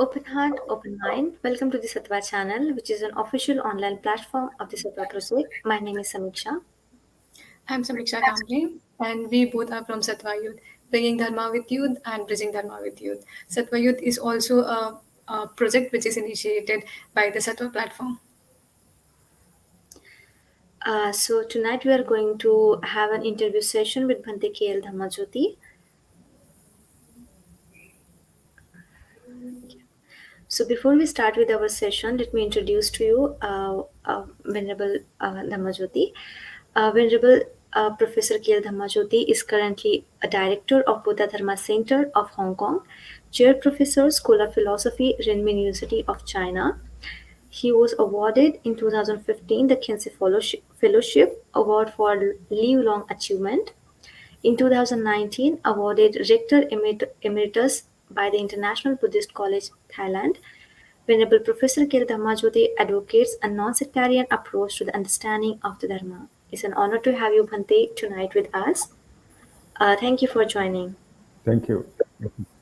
Open heart, open mind. Welcome to the Sattva channel, which is an official online platform of the Sattva Crusade. My name is Samīkṣā. I'm Samīkṣā Kamble, and we both are from Sattva Youth, bringing Dharma with youth and bridging Dharma with youth. Sattva Youth is also a project which is initiated by the Sattva platform. So tonight we are going to have an interview session with Bhante KL Dhammajoti. So before we start with our session, let me introduce to you Venerable Dhammajoti. Venerable Professor KL Dhammajoti is currently a director of Buddha Dharma Center of Hong Kong, Chair Professor, School of Philosophy, Renmin University of China. He was awarded in 2015 the Kensei Fellowship Award for Lifelong Achievement. In 2019, awarded Rector Emeritus by the International Buddhist College, Thailand. Venerable Professor K. Dhammajoti advocates a non-sectarian approach to the understanding of the Dharma. It's an honor to have you, Bhante, tonight with us. Thank you for joining. Thank you.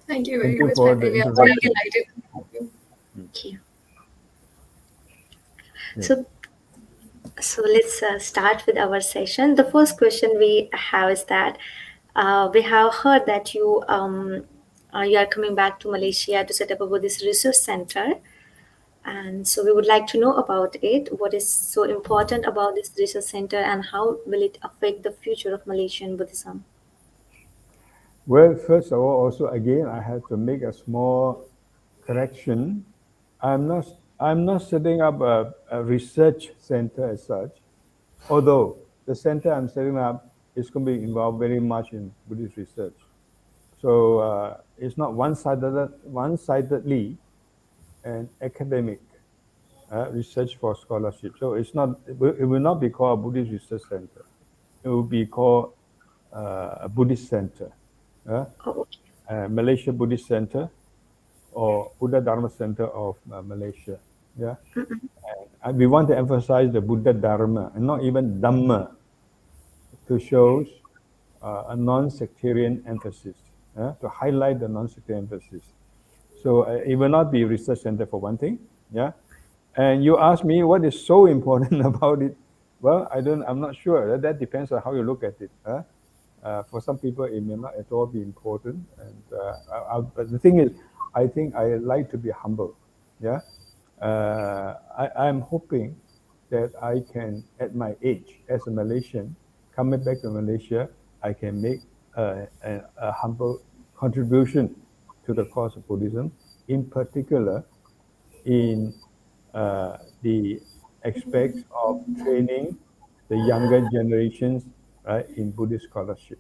Thank you very Thank you much, for Bhante. the We are very introduction. delighted to have you. Thank you. Yeah. So let's start with our session. The first question we have is that we have heard that you are coming back to Malaysia to set up a Buddhist research center, and so we would like to know about it. What is so important about this research center, and how will it affect the future of Malaysian Buddhism? Well, first of all, also again, I have to make a small correction. I'm not setting up a research center as such, although the center I'm setting up is going to be involved very much in Buddhist research. So it's not one-sidedly an academic research for scholarship. So it will not be called a Buddhist research center. It will be called a Buddhist center. Malaysia Buddhist Center or Buddha Dharma Center of Malaysia. Yeah, and we want to emphasize the Buddha Dharma and not even Dhamma to show a non-sectarian emphasis, to highlight the non-sectarian emphasis. So it will not be a research center for one thing. Yeah, and you ask me what is so important about it. Well, I'm not sure. That depends on how you look at it. For some people, it may not at all be important. And but the thing is, I think I like to be humble. Yeah, I'm hoping that I can, at my age, as a Malaysian, coming back to Malaysia, I can make a humble contribution to the cause of Buddhism, in particular, in the aspects of training the younger generations, right, in Buddhist scholarship.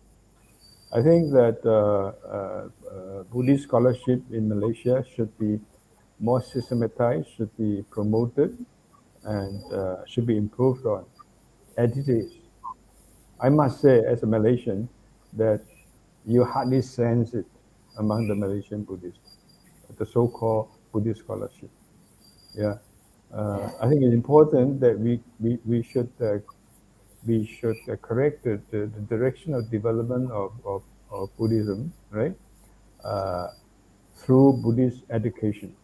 I think that Buddhist scholarship in Malaysia should be more systematized, should be promoted, and should be improved on, as it is. I must say, as a Malaysian, that you hardly sense it among the Malaysian Buddhists, the so-called Buddhist scholarship. Yeah, I think it's important that we should correct the direction of development of Buddhism, right? Through Buddhist education.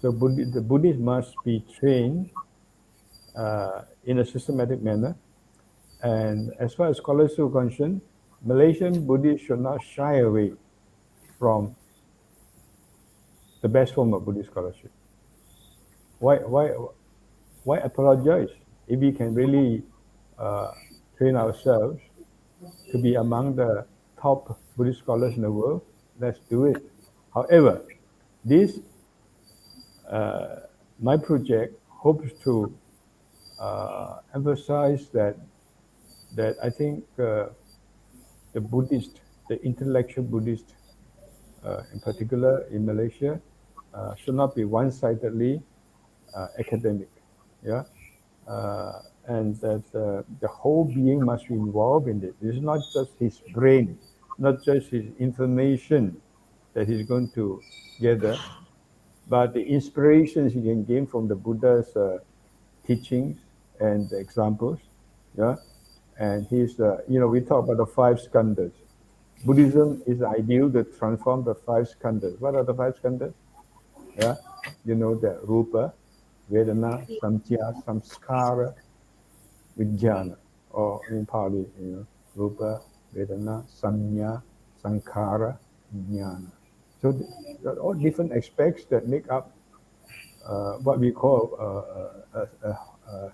So the Buddhists must be trained in a systematic manner. And as far as scholars are concerned, Malaysian Buddhists should not shy away from the best form of Buddhist scholarship. Why apologize if we can really train ourselves to be among the top Buddhist scholars in the world? Let's do it. However, this my project hopes to emphasize that I think the intellectual Buddhist, in particular in Malaysia, should not be one-sidedly academic. Yeah, and that the whole being must be involved in it. It's not just his brain, not just his information that he's going to gather, but the inspirations he can gain from the Buddha's teachings and examples. Yeah, and he's we talk about the five skandhas. Buddhism is ideal to transform the five skandhas. What are the five skandhas? Yeah, you know that Rupa, Vedana, Yeah. Samkhya, Samskara, Vijnana, or in Pali, Rupa, Vedana, Sanya, Sankhara, Jnana. So there are all different aspects that make up what we call a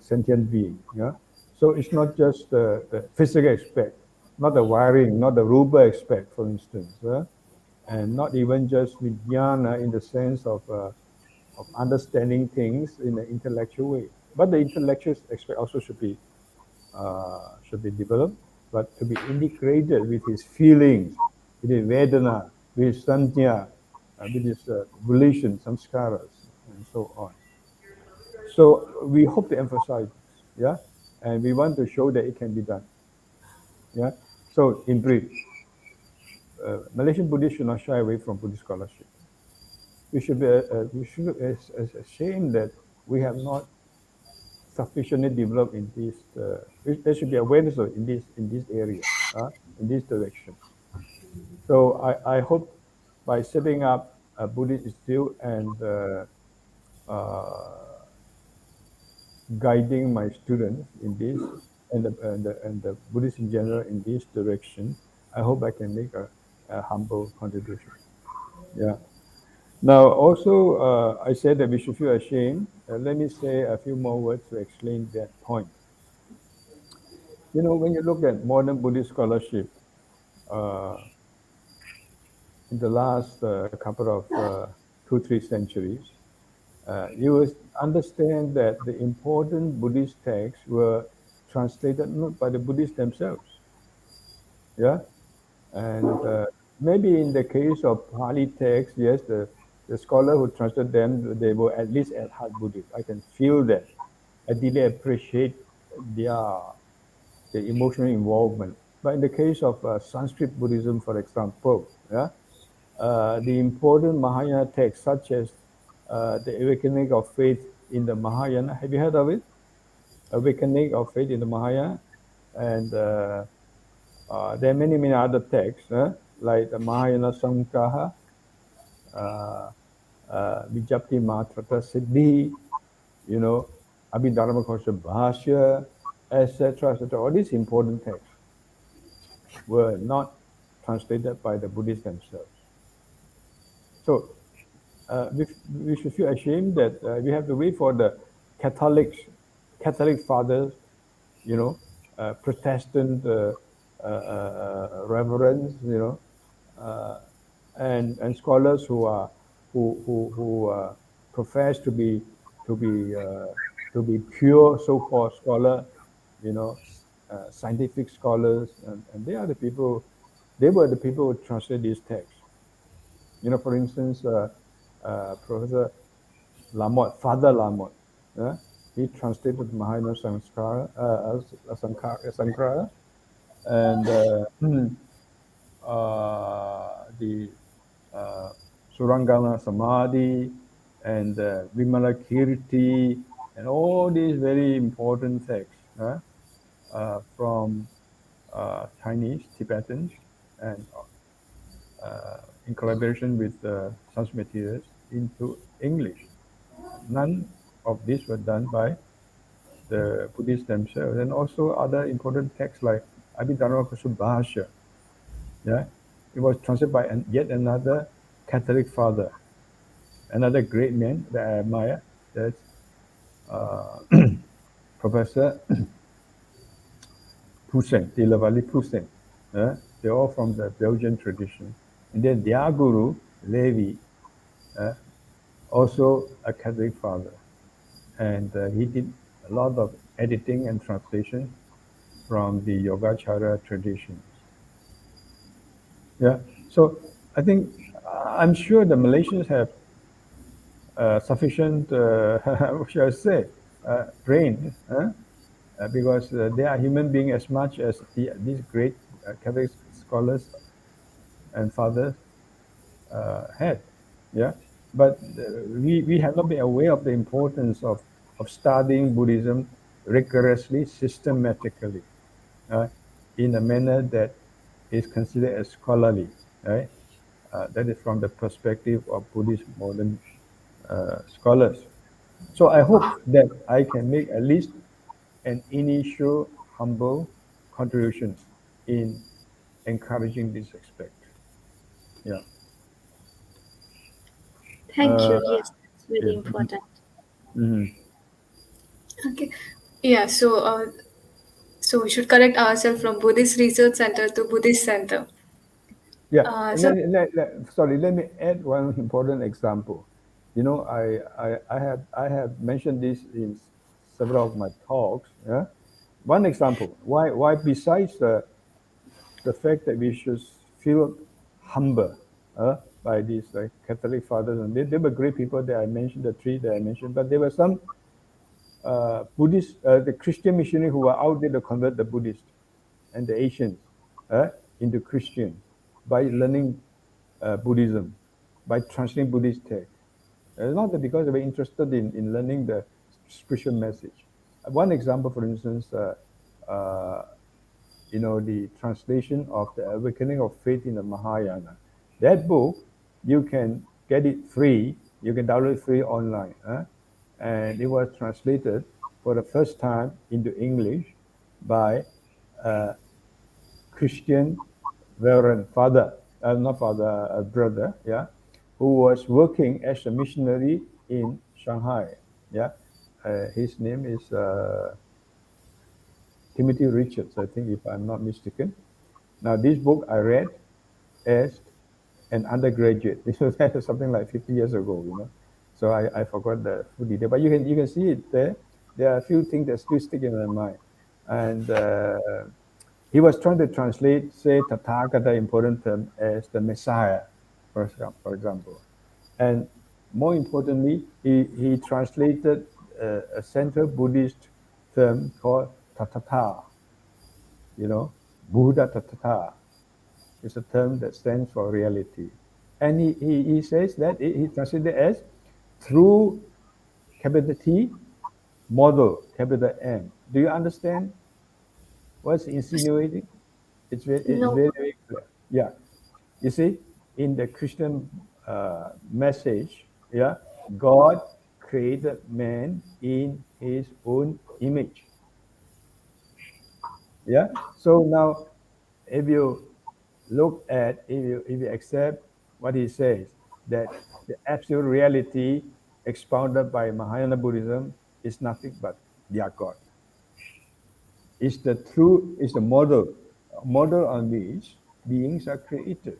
sentient being. Yeah. So it's not just the physical aspect, not the wiring, not the Rupa aspect, for instance, and not even just Vijnana in the sense of understanding things in an intellectual way. But the intellectual aspect also should be developed, but to be integrated with his feelings, with his Vedana, with his Sanya, with his volition, samskaras, and so on. So we hope to emphasize this, yeah, and we want to show that it can be done, yeah. So in brief, Malaysian Buddhists should not shy away from Buddhist scholarship. We should be ashamed that we have not sufficiently developed in this. There should be awareness in this area, in this direction. So I hope by setting up a Buddhist institute and guiding my students in this and the Buddhists in general in this direction, I hope I can make a humble contribution. Yeah. Now, also, I said that we should feel ashamed. Let me say a few more words to explain that point. When you look at modern Buddhist scholarship, uh, in the last couple of 2-3 centuries, you will understand that the important Buddhist texts were translated not by the Buddhists themselves. Yeah, and maybe in the case of Pali texts, yes, the scholar who translated them, they were at least at heart Buddhist. I can feel that. I really appreciate their the emotional involvement. But in the case of Sanskrit Buddhism, for example, yeah, the important Mahayana texts, such as the Awakening of Faith in the Mahayana. Have you heard of it? Awakening of Faith in the Mahayana. And there are many other texts, like the Mahayana Samkaha, Vijapti Matrata Siddhi, Abhidharma Kosha Bhashya, etc., etc. All these important texts were not translated by the Buddhists themselves. So we should feel ashamed that we have to wait for the Catholic fathers, Protestant reverends, and scholars who profess to be uh, to be pure so-called scholar, scientific scholars, and they are the people. They were the people who translate these texts. For instance, Professor Lamotte, Father Lamotte, he translated Mahayana Sankhara, and the Surangama Samadhi, and Vimala Kirti, and all these very important texts from Chinese, Tibetans, and in collaboration with Sanskrit materials into English. None of these were done by the Buddhists themselves, and also other important texts like Abhidharma Bhashya. Yeah, it was translated by yet another Catholic father, another great man that I admire. That's Professor Poussin, Tilavali Poussin. They're all from the Belgian tradition. And then their guru, Levi, also a Catholic father. And he did a lot of editing and translation from the Yogacara traditions. Yeah. So I think I'm sure the Malaysians have sufficient, what should I say, brain, because they are human beings as much as these great Catholic scholars and fathers had. Yeah. But we have not been aware of the importance of studying Buddhism rigorously, systematically, in a manner that is considered as scholarly, right? That is from the perspective of Buddhist modern scholars. So I hope that I can make at least an initial humble contribution in encouraging this aspect. Yeah. Thank you. Uh, Yes, that's very yes. important. Mhm. Okay. Yeah. So we should correct ourselves from Buddhist Research Center to Buddhist Center. Yeah. And So sorry, let me add one important example. You know, I have mentioned this in several of my talks. Yeah. One example, why besides the fact that we should feel humble by these Catholic fathers, and they were great people that I mentioned, the three that I mentioned, but there were some Buddhist, the Christian missionaries who were out there to convert the Buddhists and the Asians into Christian by learning Buddhism, by translating Buddhist text. Not that because they were interested in learning the spiritual message. One example, for instance, uh, the translation of the Awakening of Faith in the Mahayana. That book, you can get it free. You can download it free online. And it was translated for the first time into English by a Christian Reverend Father, not father, a brother, yeah, who was working as a missionary in Shanghai. Yeah, his name is Timothy Richards, I think, if I'm not mistaken. Now, this book I read as an undergraduate. This was something like 50 years ago. So I forgot the full detail, but you can see it there. There are a few things that still stick in my mind, and he was trying to translate, say, Tathagata, important term, as the Messiah, for example, and more importantly, he translated a Central Buddhist term called Tathata. Buddha Tathata is a term that stands for reality. And he says that he translated it as through capital T, model, capital M. Do you understand what's insinuating? It's No. very, very clear. Yeah. You see, in the Christian message, yeah, God created man in his own image. Yeah. So now, if you if you accept what he says, that the absolute reality expounded by Mahayana Buddhism is nothing but their God. It's the true, it's the model on which beings are created.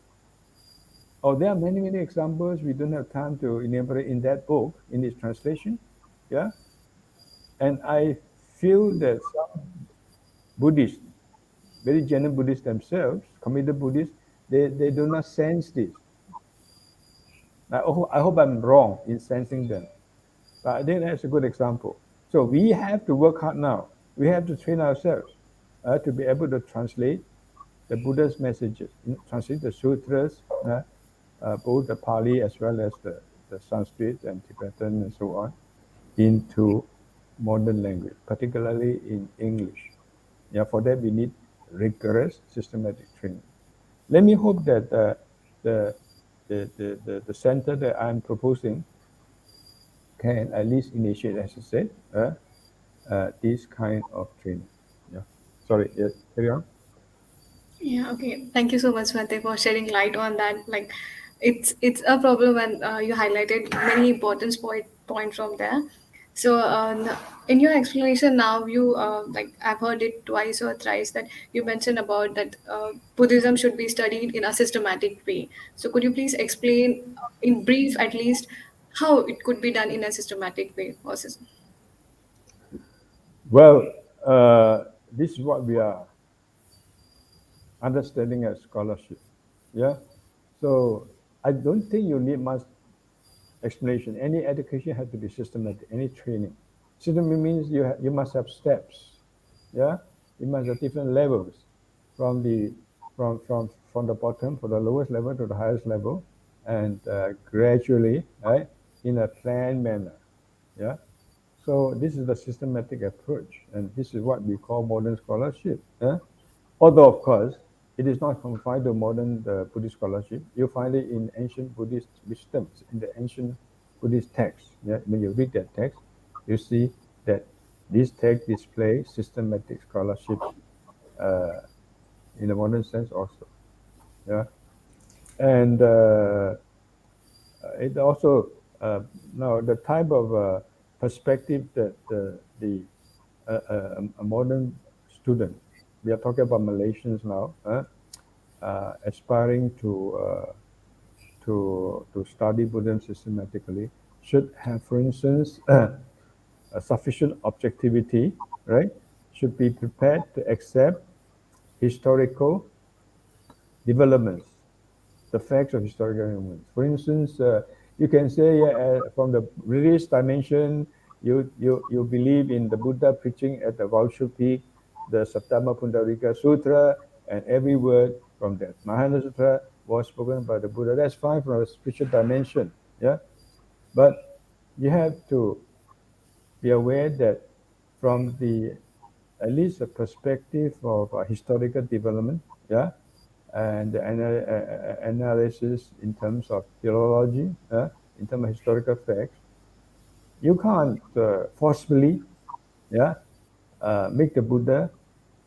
Oh, there are many, many examples. We don't have time to enumerate in that book, in its translation. Yeah. And I feel that some Buddhists, very genuine Buddhists themselves, committed Buddhists, they do not sense this. I hope I'm wrong in sensing them. But I think that's a good example. So we have to work hard now. We have to train ourselves to be able to translate the Buddha's messages, translate the sutras, both the Pali as well as the Sanskrit and Tibetan and so on, into modern language, particularly in English. Yeah, for that we need rigorous systematic training. Let me hope that the center that I'm proposing can at least initiate, as I said, this kind of training. Yeah. Sorry. Yes. Carry on. yeah, okay. Thank you so much, Bhante, for shedding light on that. Like, it's a problem, and you highlighted many important point from there. So, in your explanation now, you like I've heard it twice or thrice that you mentioned about that Buddhism should be studied in a systematic way. So, could you please explain, in brief at least, how it could be done in a systematic way? Versus, Well, this is what we are understanding as scholarship. Yeah. So I don't think you need much explanation. Any education has to be systematic. Any training, systematic means you must have steps. Yeah, you must have different levels from the from the bottom, from the lowest level to the highest level, and gradually, right, in a planned manner. Yeah. So this is the systematic approach, and this is what we call modern scholarship. Although, of course, it is not confined to modern Buddhist scholarship. You find it in ancient Buddhist wisdoms, in the ancient Buddhist text. Yeah, when you read that text, you see that this text displays systematic scholarship in a modern sense also. Yeah, and it also now the type of perspective that a modern student, we are talking about Malaysians now, aspiring to study Buddhism systematically, should have, for instance, a sufficient objectivity, right? Should be prepared to accept historical developments, the facts of historical developments. For instance, you can say from the religious dimension, you believe in the Buddha preaching at the Vaushu Peak, the Sattva Pundarika Sutra, and every word from that Mahayana Sutra was spoken by the Buddha. That's fine from a spiritual dimension, yeah. But you have to be aware that from the at least a perspective of historical development, yeah, and the analysis in terms of theology, in terms of historical facts, you can't forcefully, yeah, make the Buddha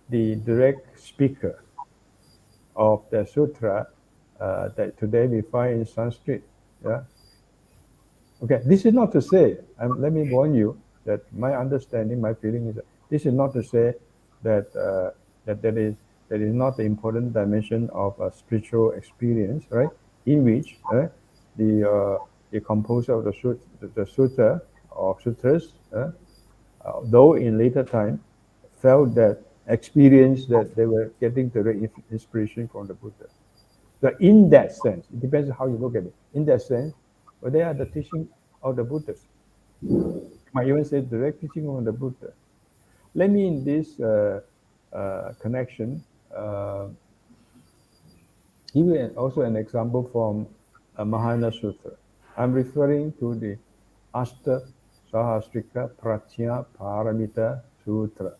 the direct speaker of the sutra that today we find in Sanskrit. Yeah. Okay. This is not to say. Let me warn you that my understanding, my feeling is that this is not to say that that is not the important dimension of a spiritual experience, right? In which the composer of the sutra or sutras, though in later time, felt that experience that they were getting the inspiration from the Buddha. So in that sense, it depends on how you look at it. In that sense, well, they are the teaching of the Buddhas. You might even say direct teaching of the Buddha. Let me, in this connection, give you also an example from a Mahayana Sutra. I'm referring to the Ashta Sahasrika Prajna Paramita Sutra,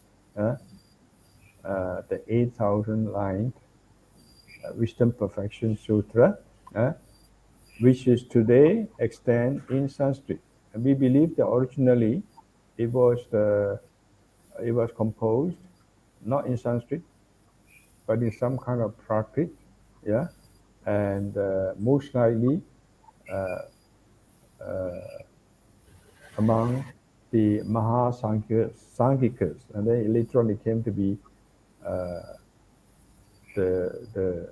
the 8,000 line Wisdom Perfection Sutra, which is today extant in Sanskrit. And we believe that originally it was composed not in Sanskrit, but in some kind of Prakrit, yeah, and most likely among the Mahasanghikas, and then it literally came to be the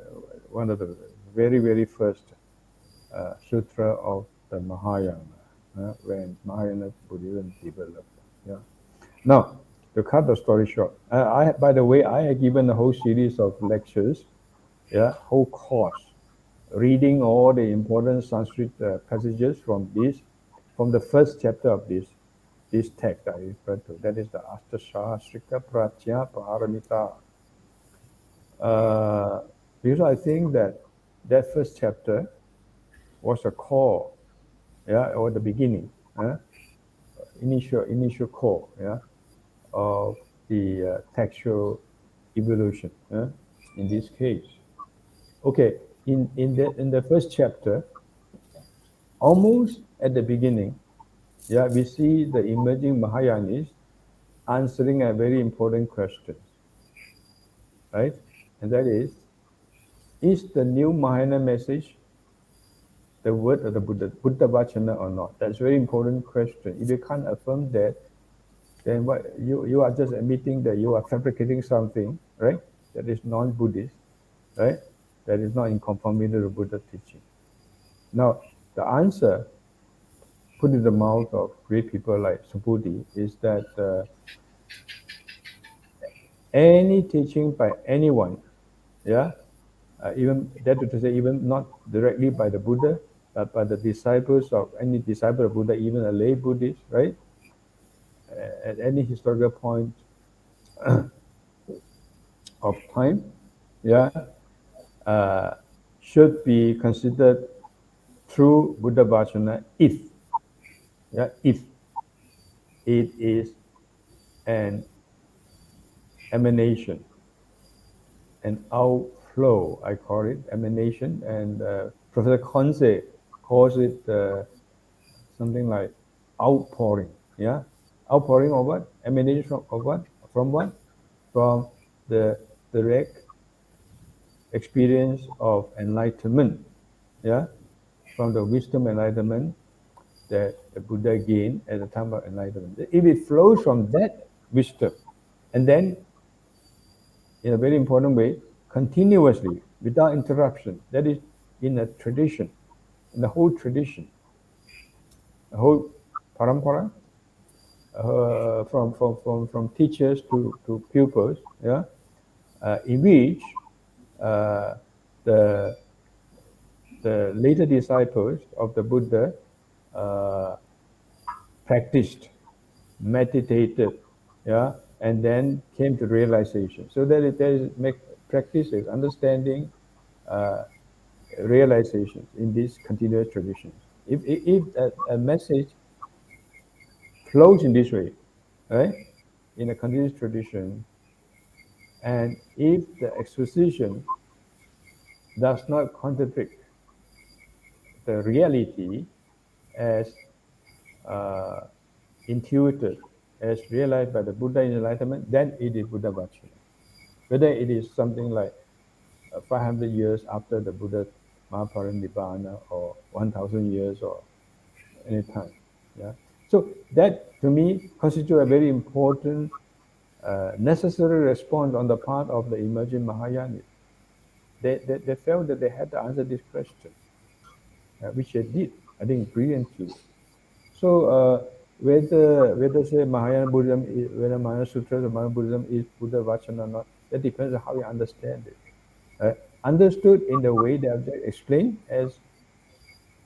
one of the very first sutra of the Mahayana, when Mahayana Buddhism developed. Yeah. Now, to cut the story short, by the way, I have given a whole series of lectures, yeah, whole course, reading all the important Sanskrit passages from the first chapter of this text I referred to. That is the Ashtasahasrika Prajna Paramita. Because I think that first chapter was a core, yeah, or the beginning, initial core, yeah, of the textual evolution, in this case. Okay, in the first chapter, almost at the beginning, yeah, we see the emerging Mahayanis answering a very important question, right? And that is the new Mahayana message the word of the Buddha Vachana or not? That's a very important question. If you can't affirm that, then what you are just admitting that you are fabricating something, right? That is non-Buddhist, right? That is not in conformity to the Buddha teaching. Now, the answer put in the mouth of great people like Subhuti is that any teaching by anyone, yeah, even that to say, even not directly by the Buddha, but by the disciples of any disciple of Buddha, even a lay Buddhist, right? At any historical point of time, yeah, should be considered true Buddha Vachana if it is an emanation, an outflow, I call it emanation, and Professor Conze calls it something like outpouring, yeah? Outpouring of what? Emanation of what? From what? From the direct experience of enlightenment, yeah? From the wisdom enlightenment that the Buddha gained at the time of enlightenment. If it flows from that wisdom, and then in a very important way, continuously, without interruption, that is in a tradition, in the whole tradition, the whole parampara, from teachers to pupils, yeah, in which the later disciples of the Buddha practiced, meditated, yeah, and then came to realization. So that it is make practices, understanding, realizations in these continuous traditions. If a message flows in this way, right, in a continuous tradition, and if the exposition does not contradict the reality as intuited, as realized by the Buddha in enlightenment, then it is Buddha Vachana. Whether it is something like 500 years after the Buddha Mahaparinibbana or 1,000 years or any time. Yeah. So that to me constitutes a very important necessary response on the part of the emerging Mahayanis. They felt that they had to answer this question, which they did, I think, brilliantly. So whether say Mahayana Buddhism, whether Mahayana Sutra or Mahayana Buddhism is Buddha Vachana or not, that depends on how you understand it. Understood in the way that I've explained as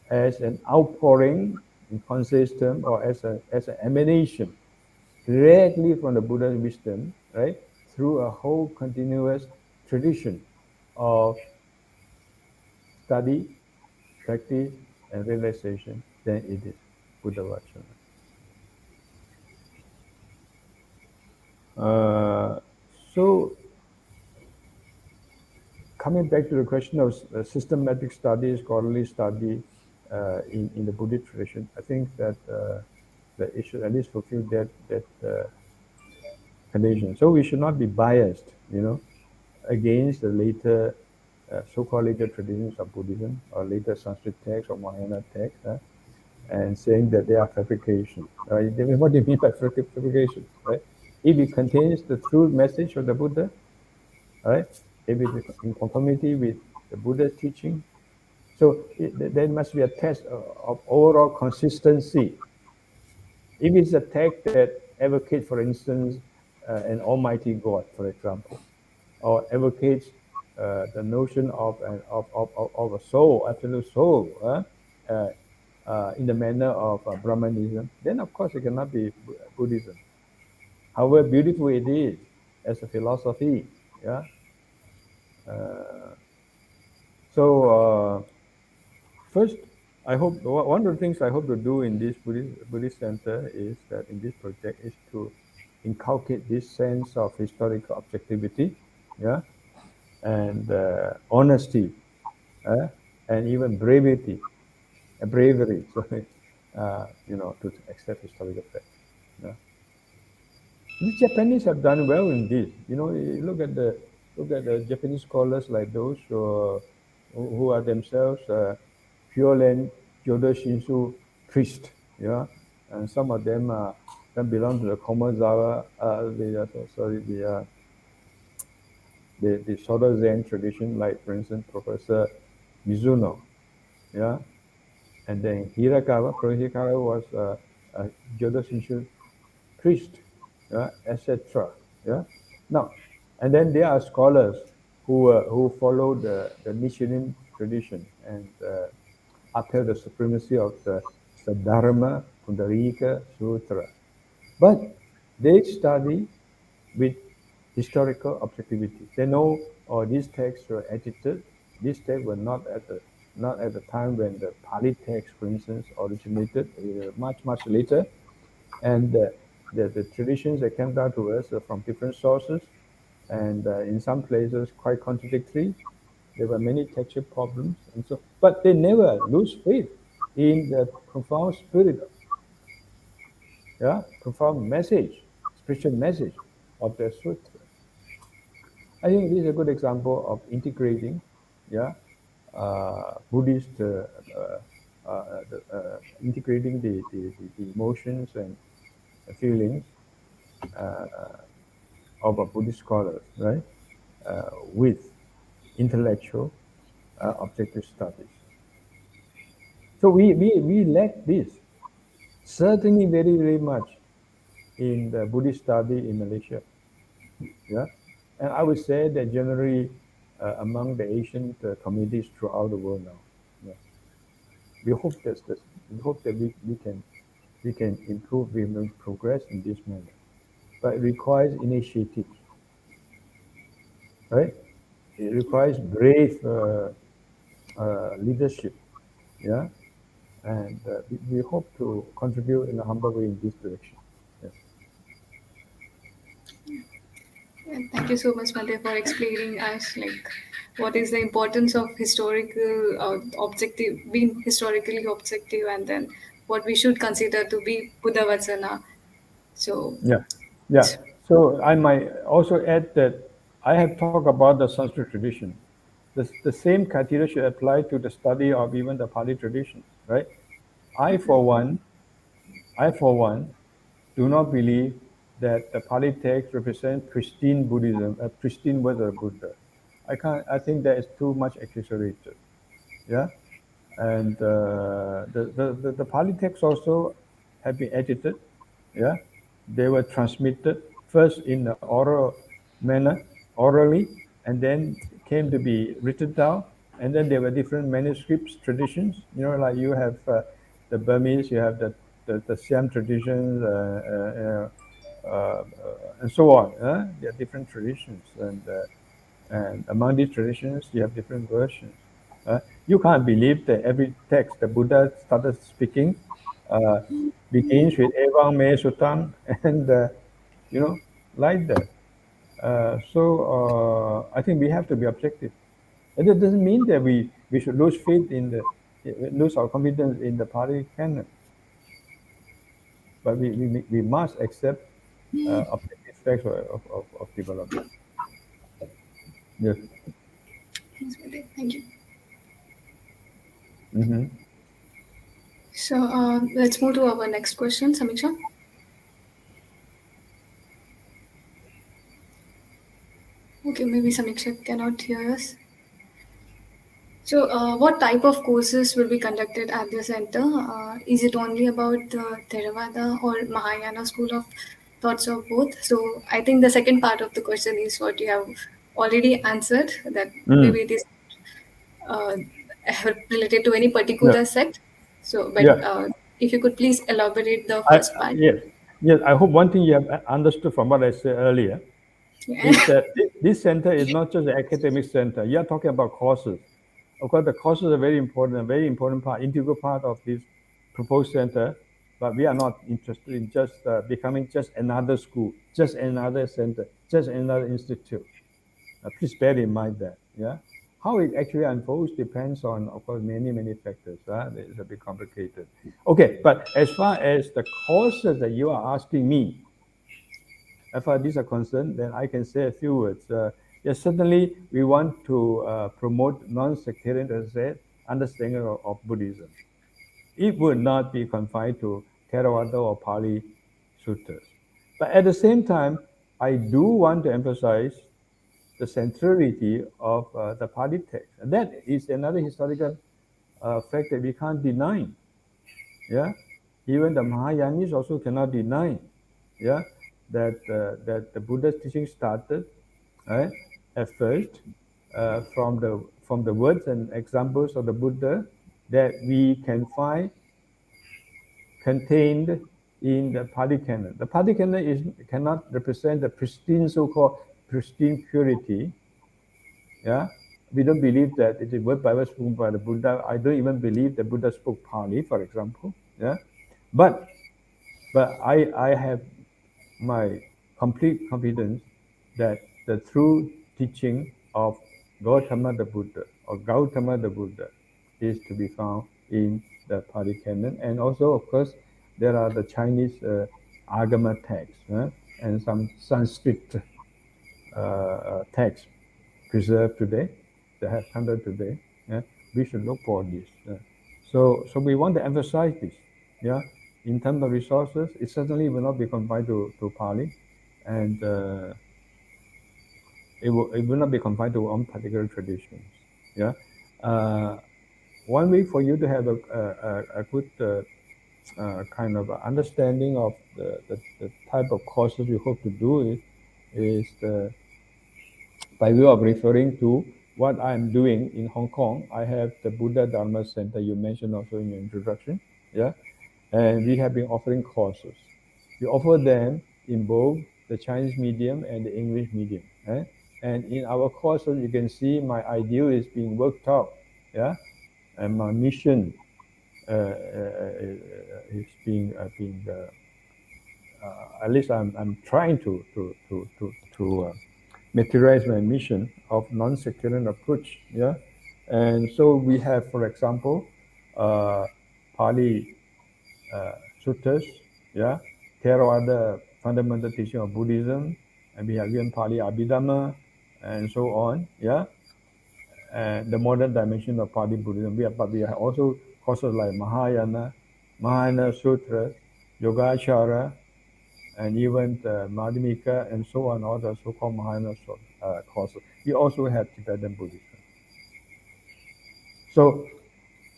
an outpouring in consistent or as an emanation directly from the Buddha's wisdom, right, through a whole continuous tradition of study, practice, and realization, then it is Buddha Vachana. So coming back to the question of systematic study, scholarly study in the Buddhist tradition, I think that it should at least fulfill that condition. So we should not be biased, against the later so-called later traditions of Buddhism or later Sanskrit texts or Mahayana texts, and saying that they are fabrication. Right? What do you mean by fabrication? Right? If it contains the true message of the Buddha, right? If it is in conformity with the Buddha's teaching, so there must be a test of overall consistency. If it's a text that advocates, for instance, an almighty God, for example, or advocates the notion of a soul, absolute soul, in the manner of Brahmanism, then of course it cannot be Buddhism. However beautiful it is as a philosophy, yeah. So first, I hope one of the things I hope to do in this Buddhist center is that in this project is to inculcate this sense of historical objectivity, yeah, and honesty, and even bravery, sorry, to accept historical facts. Yeah. The Japanese have done well in this. You look at the Japanese scholars like those who are themselves Pure Land Jodo Shinshu priests, yeah, and some of them belong to the Komazawa, the Soto Zen tradition, like for instance Professor Mizuno, yeah, and then Hirakawa, Professor Hirakawa was a Jodo Shinshu priest, etc. Yeah. Now, and then there are scholars who follow the Nichiren tradition and upheld the supremacy of the Dharma Pundarika Sutra. But they study with historical objectivity. They know, these texts were edited. These texts were not at the time when the Pali text, for instance, originated. Much later, and the traditions that came down to us are from different sources, and in some places quite contradictory. There were many textual problems, but they never lose faith in the profound spirit, profound message, spiritual message of the sutra. I think this is a good example of integrating, Buddhist, integrating the emotions and feelings of a Buddhist scholars, right, with intellectual objective studies. So we lack this, certainly very, very much in the Buddhist study in Malaysia. Yeah, and I would say that generally among the Asian communities throughout the world now. Yeah. We hope that we can improve, we will progress in this manner, but it requires initiative, right? It requires brave leadership, yeah, and we hope to contribute in a humble way in this direction. Yes. Thank you so much, Bhante, for explaining us like what is the importance of historical objective, being historically objective, and then what we should consider to be Buddha Vachana. So, Yeah, yeah. So I might also add that I have talked about the Sanskrit tradition. The same criteria should apply to the study of even the Pali traditions, right? I, for one, I, for one, do not believe that the Pali text represents pristine Buddhism, a pristine word of Buddha. I can't. I think that is too much exaggerated. Yeah, and the Pali texts also have been edited. Yeah, they were transmitted first in the oral manner, orally, and then came to be written down. And then there were different manuscripts, traditions. You know, like you have the Burmese, you have the Siam traditions, and so on. There are different traditions, and among these traditions, you have different versions. You can't believe that every text the Buddha started speaking uh, begins with Evang Me Sutang, and like that. I think we have to be objective. And that doesn't mean that we should lose faith in lose our confidence in the Pali canon. But we must accept objective facts of development. Yes. thanks, Bhante. Thank you. Mm-hmm. So, let's move to our next question, Samīkṣā. Okay, maybe Samīkṣā cannot hear us. So, what type of courses will be conducted at the center? Is it only about Theravada or Mahayana school of thoughts or both? So, I think the second part of the question is what you have already answered, that Mm. maybe it is uh, related to any Yeah. particular sect. So, but Yeah. if you could please elaborate the first part. Yes. Yes. I hope one thing you have understood from what I said earlier Yeah. is that this center is not just an academic center. You are talking about courses. Of course, the courses are very important, a very important part, integral part of this proposed center. But we are not interested in just becoming just another school, just another center, just another institute. Please bear in mind that. Yeah. How it actually unfolds depends on, of course, many factors. It's a bit complicated. Okay, but as far as the courses that you are asking me, as far as these are concerned, then I can say a few words. Yes, certainly we want to promote non-sectarian, as I said, understanding of Buddhism. It would not be confined to Theravada or Pali sutras. But at the same time, I do want to emphasize the centrality of the Pali text. And that is another historical fact that we can't deny. Yeah, even the Mahayanis also cannot deny. Yeah, that the Buddha's teaching started, right, at first from the words and examples of the Buddha that we can find contained in the Pali canon. The Pali canon cannot represent the pristine, so-called pristine purity. Yeah, we don't believe that it is word by word spoken by the Buddha. I don't even believe the Buddha spoke Pali, for example. Yeah, but I have my complete confidence that the true teaching of Gautama the Buddha or Gautama the Buddha is to be found in the Pali Canon. And also, of course, there are the Chinese Agama texts and some Sanskrit texts preserved today, that have come today. We should look for this. So we want to emphasize this. In terms of resources, it certainly will not be confined to Pali, and it will not be confined to one particular traditions. One way for you to have a good kind of understanding of the type of courses you hope to do is by way of referring to what I'm doing in Hong Kong. I have the Buddha Dharma Center you mentioned also in your introduction. And we have been offering courses. We offer them in both the Chinese medium and the English medium. And in our courses, you can see my ideal is being worked out. And my mission is being at least I'm trying to materialize my mission of non-sectarian approach. And so we have, for example, Pali Sutras, Theravada fundamental teaching of Buddhism, and we have even Pali Abhidhamma, and so on. And the modern dimension of Pali Buddhism. But we have also courses like Mahayana Sutra, Yogacara, and even the Madhyamika, and so on, all the so-called Mahayana courses. We also have Tibetan Buddhism. So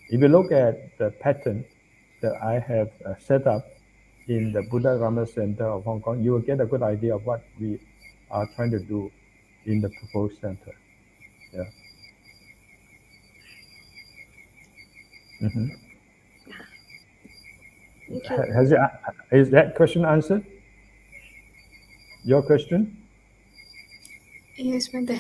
if you look at the pattern that I have set up in the Buddha Dharma Center of Hong Kong, you will get a good idea of what we are trying to do in the proposed center. Is that question answered? Your question? Yes, Bhante.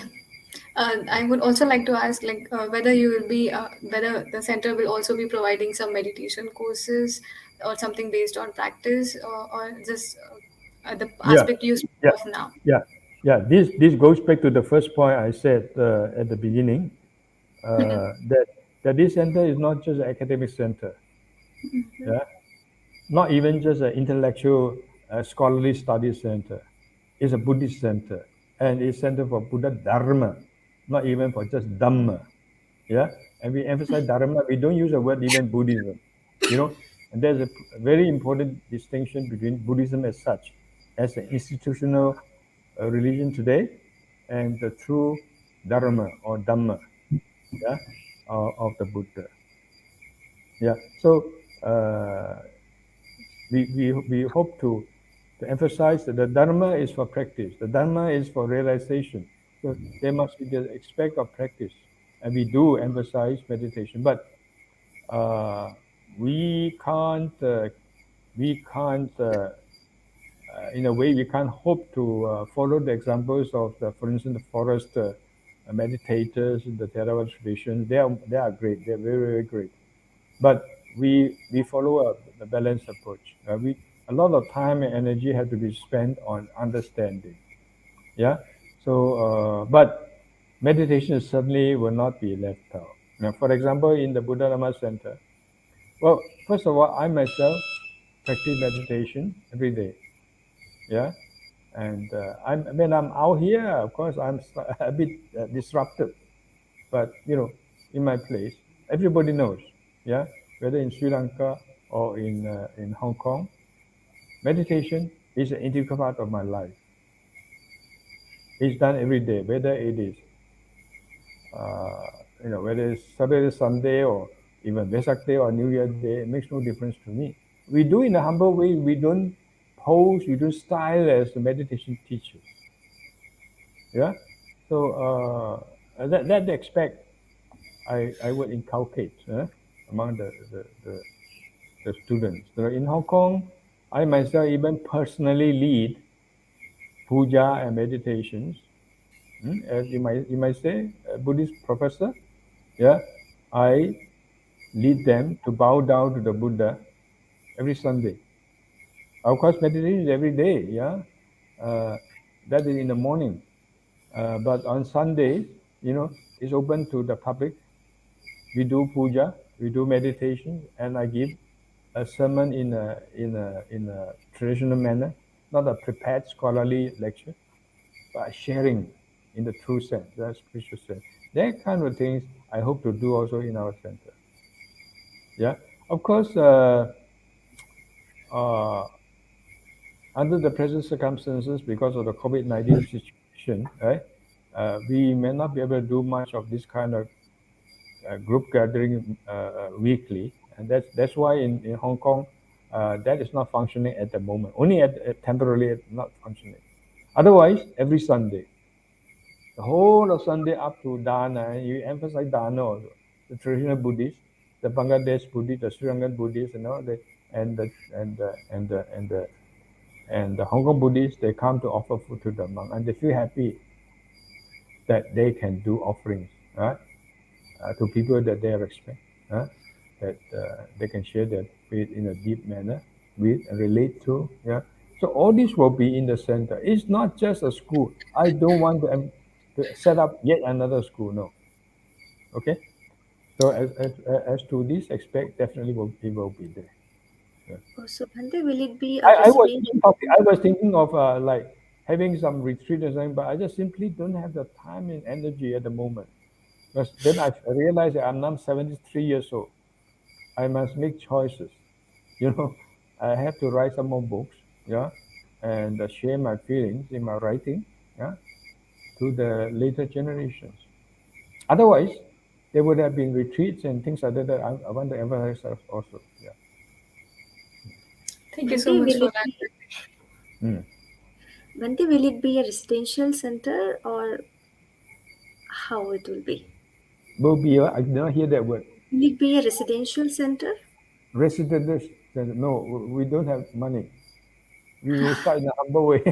I would also like to ask, whether you will be, whether the center will also be providing some meditation courses or something based on practice, or just the aspect you speak of now. This goes back to the first point I said at the beginning, that this center is not just an academic center. Not even just an intellectual scholarly study center. It's a Buddhist center, and it's center for Buddha Dharma, not even for just Dhamma. And we emphasize Dharma. We don't use the word even Buddhism. And there's a very important distinction between Buddhism as such, as an institutional religion today, and the true Dharma or Dhamma of the Buddha. So we hope to emphasize that the Dharma is for practice. The Dharma is for realization. So there must be the aspect of practice. And we do emphasize meditation. But we can't, in a way, we can't hope to follow the examples of, for instance, the forest meditators in the Theravada tradition. They are great. They're very, very great. But we follow a balanced approach. A lot of time and energy have to be spent on understanding. So, but meditation certainly will not be left out. Now, for example, in the Buddha Dharma Center, well, first of all, I myself practice meditation every day. And when I'm out here, of course, I'm a bit disruptive. But, in my place, everybody knows, whether in Sri Lanka or in Hong Kong, meditation is an integral part of my life. It's done every day, whether it is, whether it's Saturday, Sunday, or even Vesak Day or New Year Day, it makes no difference to me. We do in a humble way. We don't pose, we don't style as the meditation teachers. So that aspect I would inculcate among the students. In Hong Kong, I myself even personally lead puja and meditations. As you might say, a Buddhist professor. I lead them to bow down to the Buddha every Sunday. Of course, meditation is every day. That is in the morning. But on Sunday, it's open to the public. we do puja, we do meditation, and I give a sermon in a traditional manner, not a prepared scholarly lecture, but sharing in the true sense, the spiritual sense. That kind of things I hope to do also in our center. Yeah, of course. Uh, Under the present circumstances, because of the COVID-19 situation, right, we may not be able to do much of this kind of group gathering weekly, and that's why in Hong Kong that is not functioning at the moment. Only at temporarily not functioning. Otherwise, every Sunday, the whole of Sunday up to Dana, you emphasize Dana also, the traditional Buddhists, the Bangladesh Buddhists, the Sri Lankan Buddhists, and the Hong Kong Buddhists, they come to offer food to the monk, and they feel happy that they can do offerings, right, to people that they respect, that they can share their faith in a deep manner with and relate to. Yeah. So all this will be in the center. It's not just a school. I don't want to set up yet another school. No. Okay. So as to this aspect, definitely it will be there. Yeah. Oh, so Bhante, will it be a I was residential? I was thinking of like having some retreat or something, but I just simply don't have the time and energy at the moment. Because then I realized that I'm now 73 years old. I must make choices. You know, I have to write some more books, yeah, and share my feelings in my writing, yeah, to the later generations. Otherwise, there would have been retreats and things like that that I want to emphasize also. Yeah. Thank you so Bhante, much will for it that. be Mm. Bhante, will it be a residential center or how it will be? Will be, I did not hear that word. Will it be a residential center? Residents, no, we don't have money. We will start in a humble way.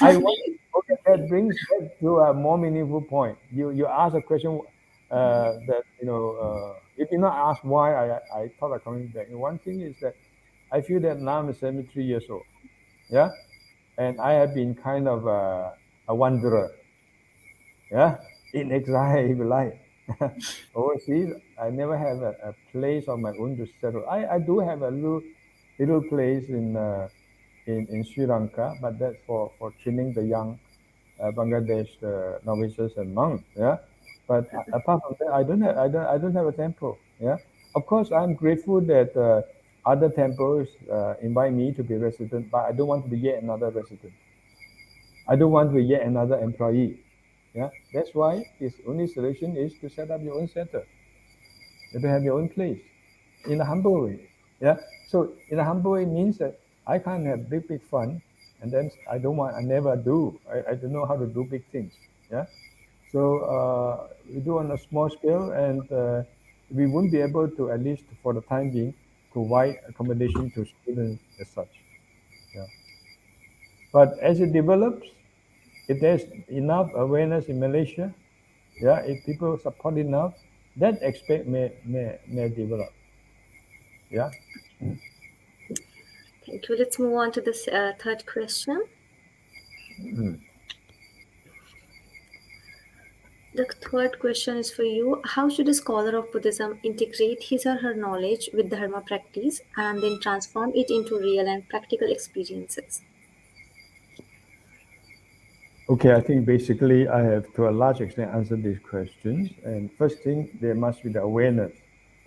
I want. Okay, that brings back to a more meaningful point. You asked a question that you did not ask why I thought of coming back. And one thing is that I feel that now I'm 73 years old. Yeah, and I have been kind of a wanderer. Yeah, in exile, if you like. Overseas, I never have a place of my own to settle. I do have a little place in Sri Lanka, but that's for training the young Bangladesh novices and monks. Yeah, but apart from that, I don't have a temple. Yeah, of course, I'm grateful that other temples invite me to be resident, but I don't want to be yet another resident. I don't want to be yet another employee. Yeah, that's why its only solution is to set up your own center. You have to have your own place in a humble way. Yeah. So in a humble way means that I can't have big fun, and then I never do. I don't know how to do big things. Yeah. So we do on a small scale, and we won't be able to, at least for the time being, provide accommodation to students as such. Yeah. But as it develops, if there's enough awareness in Malaysia, yeah, if people support enough, that aspect may develop. Yeah. Thank you. Let's move on to the third question. Mm. The third question is for you. How should a scholar of Buddhism integrate his or her knowledge with Dharma practice and then transform it into real and practical experiences? Okay, I think basically I have to a large extent answered these questions. And first thing, there must be the awareness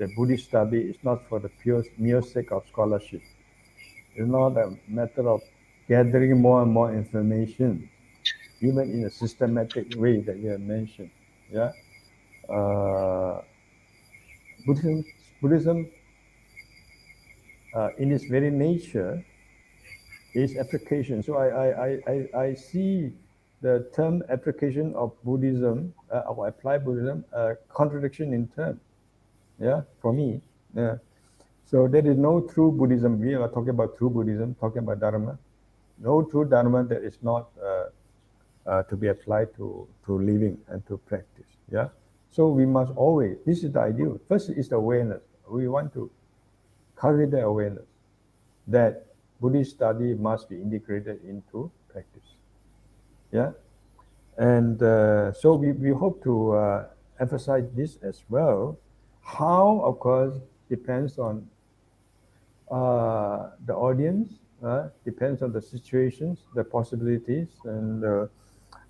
that Buddhist study is not for the mere sake of scholarship. It's not a matter of gathering more and more information, even in a systematic way that you have mentioned. Yeah. Uh, Buddhism, Buddhism in its very nature, is application. So I see the term application of Buddhism or applied Buddhism contradiction in term. Yeah, for me. Yeah. So there is no true Buddhism. We are talking about true Buddhism, talking about Dharma. No true Dharma that is not to be applied to living and to practice. Yeah. So we must always. This is the ideal. First is the awareness. We want to cultivate the awareness that Buddhist study must be integrated into practice. Yeah, and so we hope to emphasize this as well. How, of course, depends on the audience, depends on the situations, the possibilities, and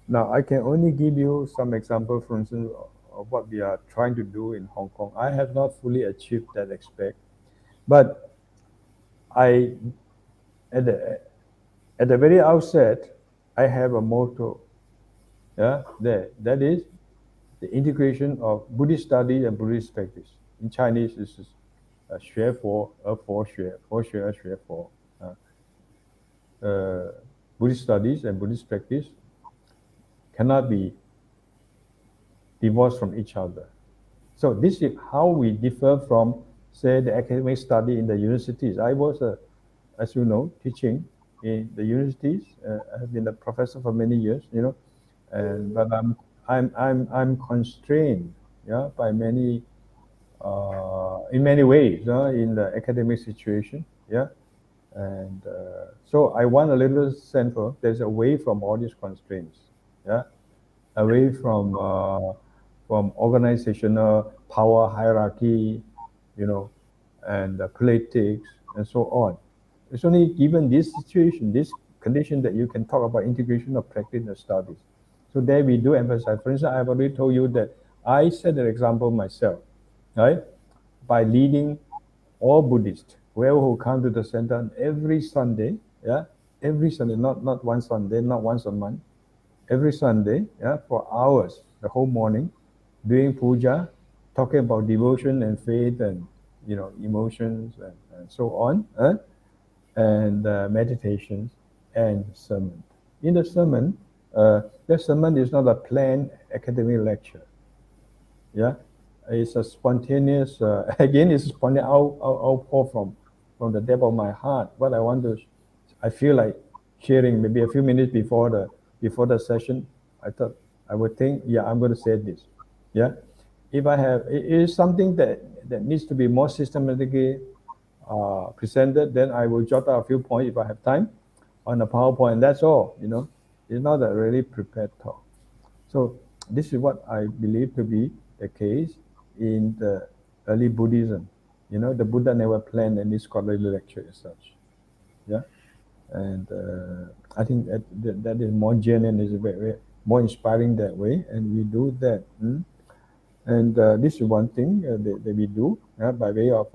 now I can only give you some example, for instance, of what we are trying to do in Hong Kong. I have not fully achieved that aspect, but I at the very outset, I have a motto. Yeah, there. That is the integration of Buddhist study and Buddhist practice. In Chinese, this is 学佛而佛学，佛学而学佛。Buddhist studies and Buddhist practice cannot be divorced from each other. So this is how we differ from, say, the academic study in the universities. I was, as you know, teaching in the universities. I have been a professor for many years, and but I'm constrained, yeah, by many in many ways, in the academic situation, yeah. And so I want a little sense of there's away from all these constraints, yeah, away from organizational power hierarchy, and politics and so on. It's only given this situation, this condition, that you can talk about integration of practice and studies. So there we do emphasize. For instance, I've already told you that I set an example myself, right, by leading all Buddhists, whoever who come to the center every Sunday, yeah, every Sunday, not one Sunday, not once a month, every Sunday, yeah, for hours, the whole morning, doing puja, talking about devotion and faith and emotions and so on, and meditations and sermon. In the sermon, the sermon is not a planned academic lecture. Yeah, it's a spontaneous. Again, it's spontaneous. I'll pour from the depth of my heart what I want to. I feel like sharing maybe a few minutes before the session. I thought I would think, yeah, I'm going to say this. Yeah, if I have, it is something that needs to be more systematically presented, then I will jot out a few points if I have time on the PowerPoint. That's all. It's not a really prepared talk. So this is what I believe to be the case in the early Buddhism. The Buddha never planned any scholarly lecture as such. Yeah, and I think that is more genuine, is very more inspiring that way, and we do that. And this is one thing that we do by way of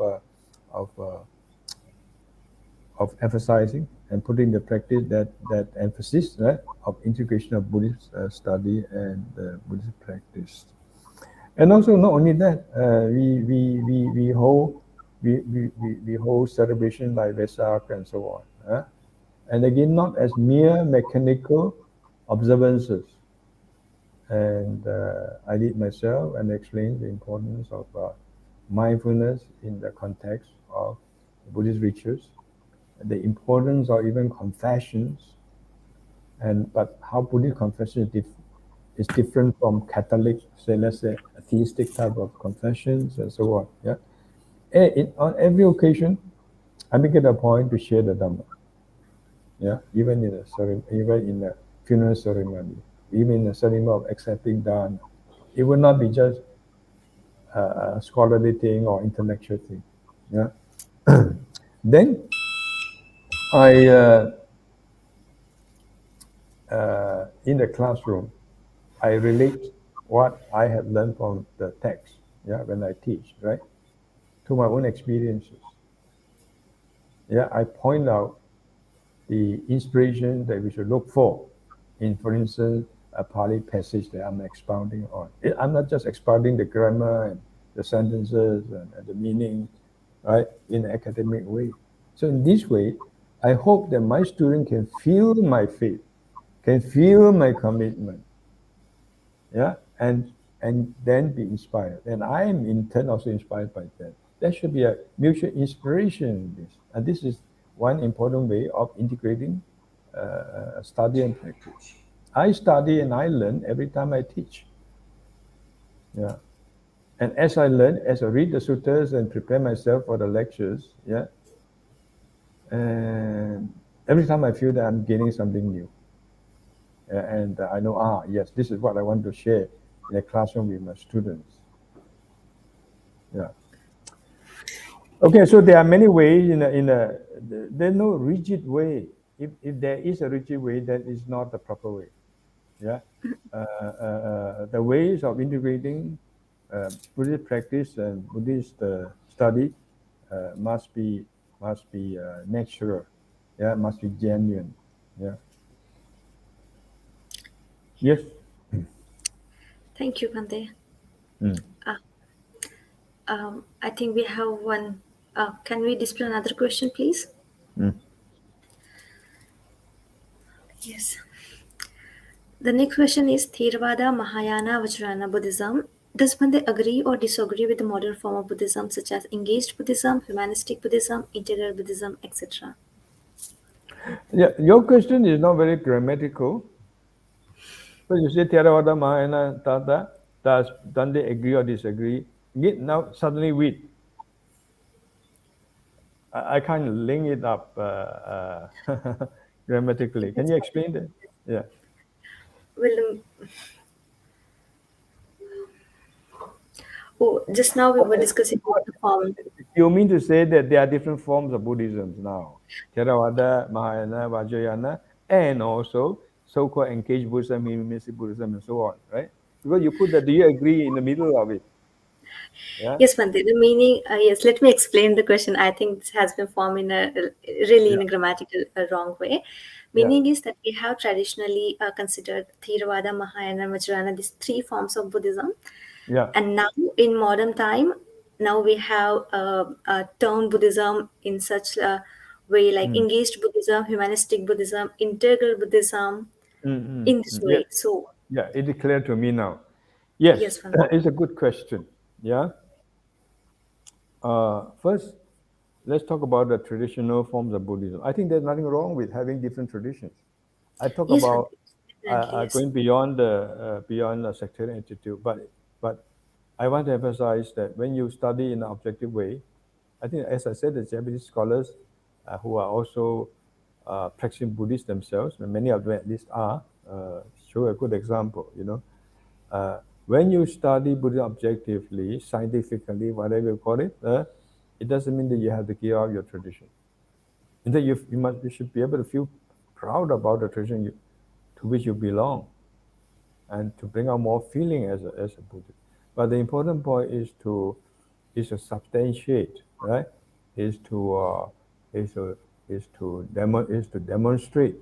emphasizing and putting the practice that emphasis, right, of integration of Buddhist study and Buddhist practice. And also not only that, we hold celebration like Vesak and so on. And again, not as mere mechanical observances. And I lead myself and explain the importance of mindfulness in the context of Buddhist rituals, the importance of even confessions, but how Buddhist confession is different from Catholic, say, let's say, atheistic type of confessions and so on. Yeah, on every occasion, I make it a point to share the Dhamma. Yeah, even in a funeral ceremony, even in the ceremony of accepting dana, it will not be just a scholarly thing or intellectual thing. Yeah. Then I in the classroom, I relate what I have learned from the text, yeah, when I teach, right, to my own experiences. Yeah, I point out the inspiration that we should look for in, for instance, a Pali passage that I'm expounding on. I'm not just expounding the grammar and the sentences and the meaning, right, in an academic way. So in this way, I hope that my student can feel my faith, can feel my commitment, yeah, and then be inspired. And I am in turn also inspired by them. There should be a mutual inspiration in this. And this is one important way of integrating study and practice. I study and I learn every time I teach. Yeah. And as I learn, as I read the sutras and prepare myself for the lectures, yeah, and every time I feel that I'm gaining something new. And I know, yes, this is what I want to share in a classroom with my students. Yeah. Okay, so there are many ways there's no rigid way. If there is a rigid way, that is not the proper way. Yeah. The ways of integrating Buddhist practice and Buddhist study must be natural. Yeah, must be genuine. Yeah. Yes. Thank you, Bhante. Mm. Uh, I think we have one. Can we display another question, please? Mm. Yes. The next question is Theravada, Mahayana, Vajrayana Buddhism. Does Bhante agree or disagree with the modern form of Buddhism, such as engaged Buddhism, humanistic Buddhism, integral Buddhism, etc.? Yeah, your question is not very grammatical. So you say Theravada, Mahayana, Tata, don't they agree or disagree? Now suddenly with I can't link it up grammatically. Can you explain that? Yeah. Well, just now we were discussing about the form. You mean to say that there are different forms of Buddhism now? Theravada, Mahayana, Vajrayana, and also so-called engaged Buddhism, humanistic Buddhism, and so on, right? Because you put that, do you agree in the middle of it? Yeah. Yes, Bhante. The meaning. Yes, let me explain the question. I think this has been formed in a really Yeah. in a grammatical wrong way. Yeah. Meaning is that we have traditionally considered Theravada, Mahayana, Vajrayana, these three forms of Buddhism, Yeah. and now in modern time, now we have term Buddhism in such a way like Mm. engaged Buddhism, humanistic Buddhism, integral Buddhism, in this Yeah. way. So Yeah. It is clear to me now. Yes, yes, Bhante. it's a good question. Yeah. First, let's talk about the traditional forms of Buddhism. I think there's nothing wrong with having different traditions. I talk Yes, about Bhante. Definitely, yes. going beyond the sectarian attitude, but I want to emphasize that when you study in an objective way, I think, as I said, the Japanese scholars who are also practicing Buddhists themselves, and many of them at least are, show a good example. When you study Buddhism objectively, scientifically, whatever you call it doesn't mean that you have to give up your tradition. In fact, you should be able to feel proud about the tradition to which you belong, and to bring out more feeling as a Buddhist. But the important point is to substantiate, right? Is to is to is to demonstrate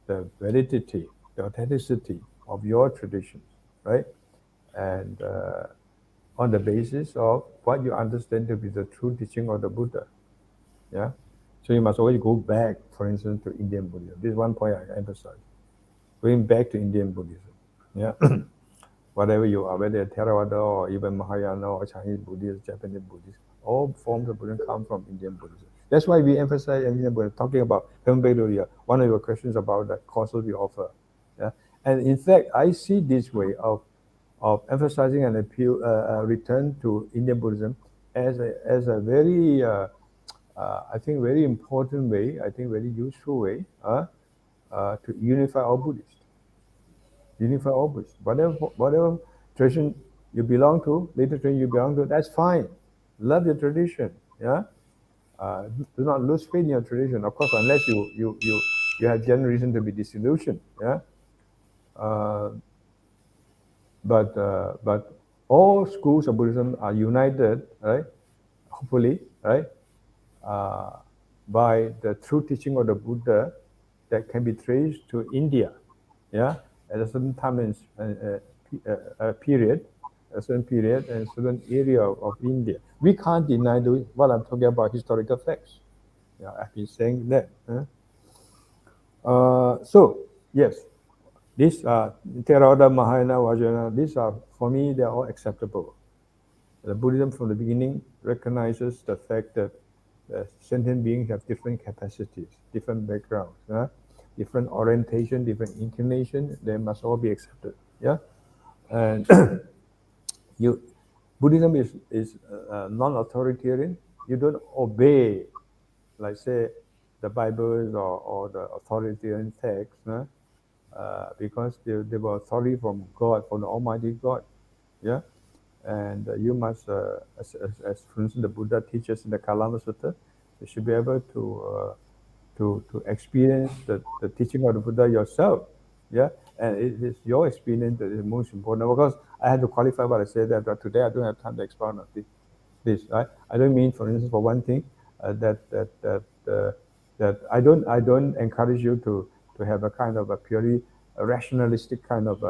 the validity, the authenticity of your traditions, right? And on the basis of what you understand to be the true teaching of the Buddha. Yeah. So you must always go back, for instance, to Indian Buddhism. This is one point I emphasize. Going back to Indian Buddhism. Yeah. Whatever you are, whether Theravada or even Mahayana or Chinese Buddhist, Japanese Buddhist, all forms of Buddhism come from Indian Buddhism. That's why we emphasize Indian Buddhism, talking about one of your questions about the courses we offer. Yeah. And in fact, I see this way of emphasizing an appeal, return to Indian Buddhism as a very, I think, very important way, I think, very useful way to unify all Buddhists. Unify all Buddhists. Whatever tradition you belong to, later tradition you belong to, that's fine. Love your tradition. Yeah. Do not lose faith in your tradition. Of course, unless you have genuine reason to be disillusioned. Yeah. Uh, but all schools of Buddhism are united, right? Hopefully, right? Uh, by the true teaching of the Buddha that can be traced to India, yeah, at a certain time and period, a certain period and certain area of India. We can't deny what I'm talking about, historical facts. Yeah, I've been saying that. So yes, these are Theravada, Mahayana, Vajrayana. These are, for me, they are all acceptable. The Buddhism from the beginning recognizes the fact that sentient beings have different capacities, different backgrounds, different orientation, different inclination. They must all be accepted. Yeah, and you, Buddhism is non-authoritarian. You don't obey, like say, the Bibles or the authoritarian texts, because they were authority from God, from the Almighty God. Yeah. And you must, as for instance, the Buddha teaches in the Kalama Sutta, you should be able to experience the teaching of the Buddha yourself. Yeah, and it is your experience that is most important. Of course, I had to qualify what I said that, but today I don't have time to expound on this. Right? I don't mean, for instance, for one thing, that I don't encourage you to have a kind of a purely rationalistic kind of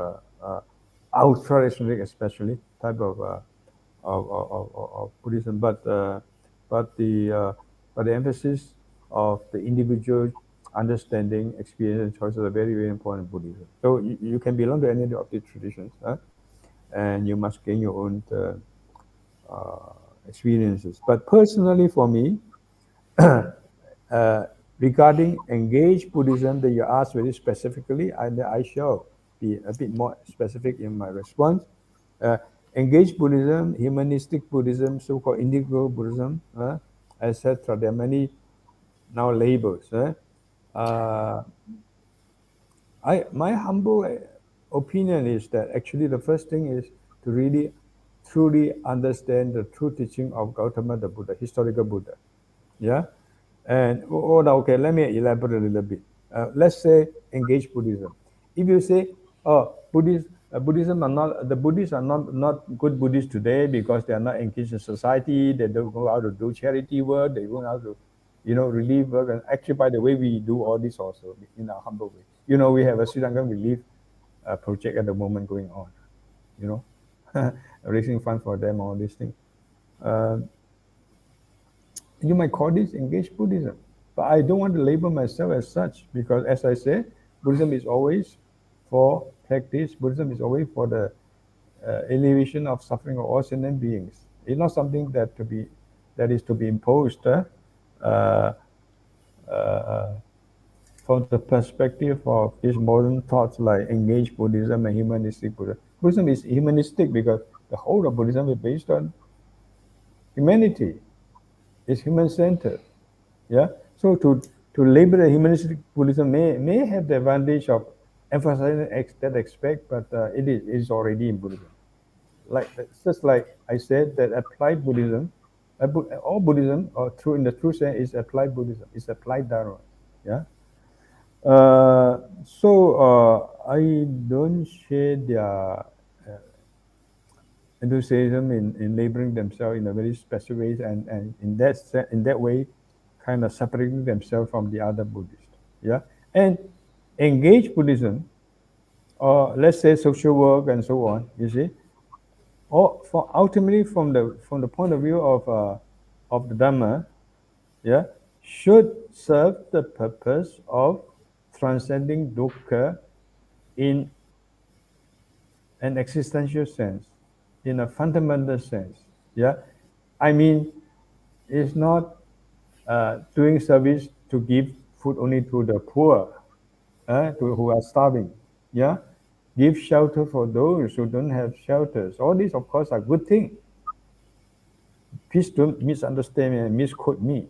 ultra rationalistic, especially type of Buddhism, but the emphasis of the individual understanding, experience, and choices are very, very important in Buddhism. So you can belong to any of the traditions, and you must gain your own experiences. But personally, for me, regarding engaged Buddhism that you asked very specifically, I shall be a bit more specific in my response. Engaged Buddhism, humanistic Buddhism, so-called individual Buddhism, etc. There are many now labels. My humble opinion is that actually the first thing is to really truly understand the true teaching of Gautama the Buddha, historical Buddha. Yeah. And okay, let me elaborate a little bit. Let's say engage Buddhism. If you say, oh, Buddhism are not, the Buddhists are not good Buddhists today because they are not engaged in society. They don't go out to do charity work. They go out to, relief work. And actually, by the way, we do all this also in our humble way. We have a Sri Lankan relief project at the moment going on. Raising funds for them, all these things. You might call this engaged Buddhism, but I don't want to label myself as such because, as I said, Buddhism is always for practice. Buddhism is always for the alleviation of suffering of all sentient beings. It's not something that is to be imposed uh, from the perspective of these modern thoughts like engaged Buddhism and humanistic Buddhism. Buddhism is humanistic because the whole of Buddhism is based on humanity. It's human-centered. Yeah. So to label a humanistic Buddhism may have the advantage of emphasizing that aspect, but it is already in Buddhism. Just like I said, that applied Buddhism, all Buddhism, or in the true sense, is applied Buddhism. It's applied Dharma. Yeah. I don't share their enthusiasm in labeling themselves in a very special way, and in that way, kind of separating themselves from the other Buddhists. Yeah, and engage Buddhism, or let's say social work and so on. You see, or for ultimately from the point of view of the Dhamma, yeah, should serve the purpose of transcending dukkha in an existential sense, in a fundamental sense. Yeah, I mean, it's not doing service to give food only to the poor, who are starving. Yeah, give shelter for those who don't have shelters. All these, of course, are good things. Please don't misunderstand me and misquote me.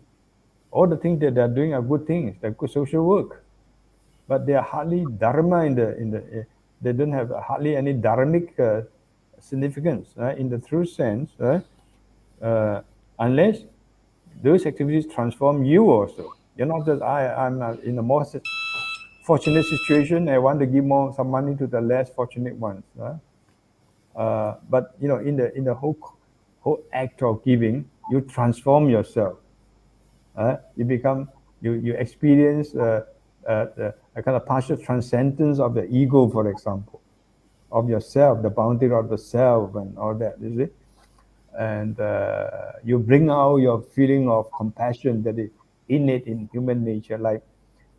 All the things that they are doing are good things. They're good social work, but they are hardly dharma they don't have hardly any dharmic significance in the true sense, unless those activities transform you also. You're not just I'm in a more fortunate situation. I want to give some money to the less fortunate ones. But in the whole act of giving, you transform yourself. You experience a kind of partial transcendence of the ego, for example, of yourself, the boundary of the self, and all that. You see, and you bring out your feeling of compassion that is innate in human nature, like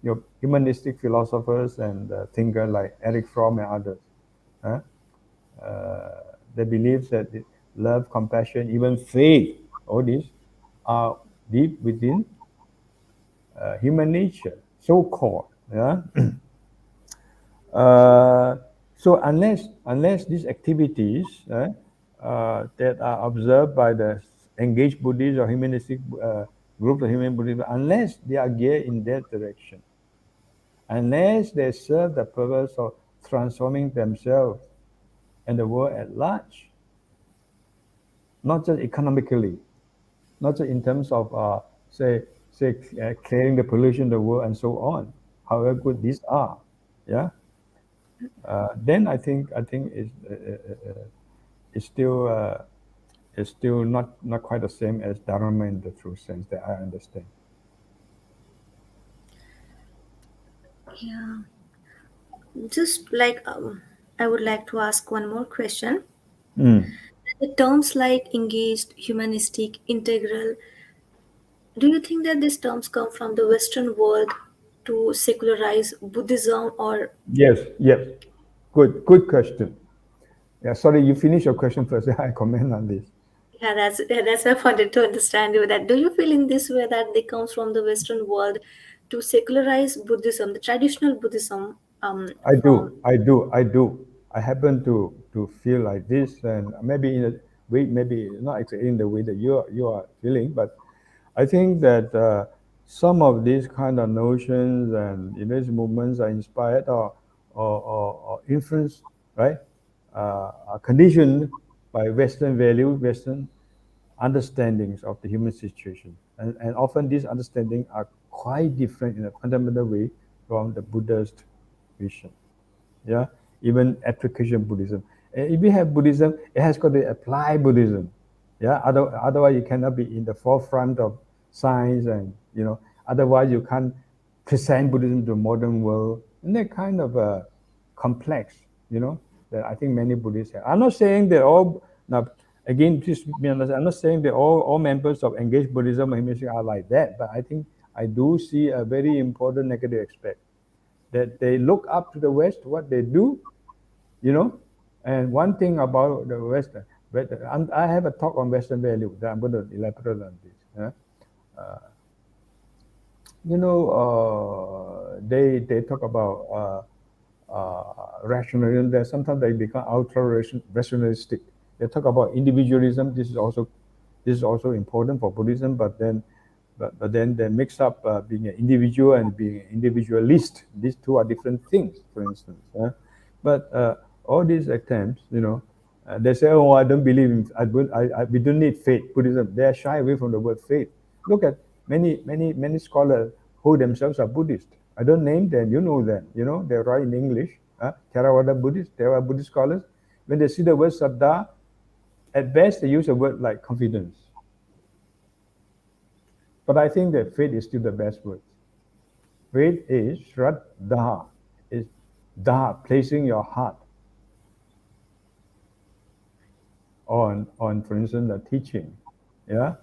your humanistic philosophers and thinkers like Eric Fromm and others. They believe that love, compassion, even faith, all these are deep within human nature, so-called. Yeah. So unless these activities that are observed by the engaged Buddhists or humanistic groups of human Buddhists, unless they are geared in that direction, unless they serve the purpose of transforming themselves and the world at large, not just economically, not just in terms of say clearing the pollution in the world and so on. However good these are, yeah. Then I think it's still not quite the same as Dharma in the true sense that I understand. Yeah. Just like I would like to ask one more question. Mm. The terms like engaged, humanistic, integral, do you think that these terms come from the Western world to secularize Buddhism, or Yes. Good question. Yeah, sorry, you finish your question first. I comment on this. yeah, that's what I wanted to understand you, that do you feel in this way that they comes from the Western world to secularize Buddhism, the traditional Buddhism, I from do, I do, I do. I happen to feel like this, and maybe in a way, maybe not exactly in the way that you are feeling, but I think that some of these kind of notions and these movements are inspired or influenced, right? Are conditioned by Western value, Western understandings of the human situation, and often these understandings are quite different in a fundamental way from the Buddhist vision. Yeah, even application Buddhism. And if you have Buddhism, it has got to apply Buddhism. Yeah, otherwise you cannot be in the forefront of science, and otherwise you can't present Buddhism to the modern world. And that kind of complex, that I think many Buddhists have. I'm not saying that all now. Again, please be honest. I'm not saying that all members of engaged Buddhism or humanism are like that, but I think I do see a very important negative aspect that they look up to the West, what they do, And one thing about the West, I have a talk on Western value that I'm going to elaborate on this. They talk about rationalism. That sometimes they become ultra rationalistic. They talk about individualism. This is also important for Buddhism, but then they mix up being an individual and being an individualist. These two are different things, for instance. But all these attempts, they say, "Oh, I don't believe in. We don't need faith." Buddhism. They are shy away from the word faith. Look at many scholars who themselves are Buddhist. I don't name them. You know them. They write in English. Theravada Buddhist. There are Buddhist scholars. When they see the word Saddha, at best they use a word like confidence. But I think that faith is still the best word. Faith is Shraddha, is Dha, placing your heart on for instance, the teaching, yeah,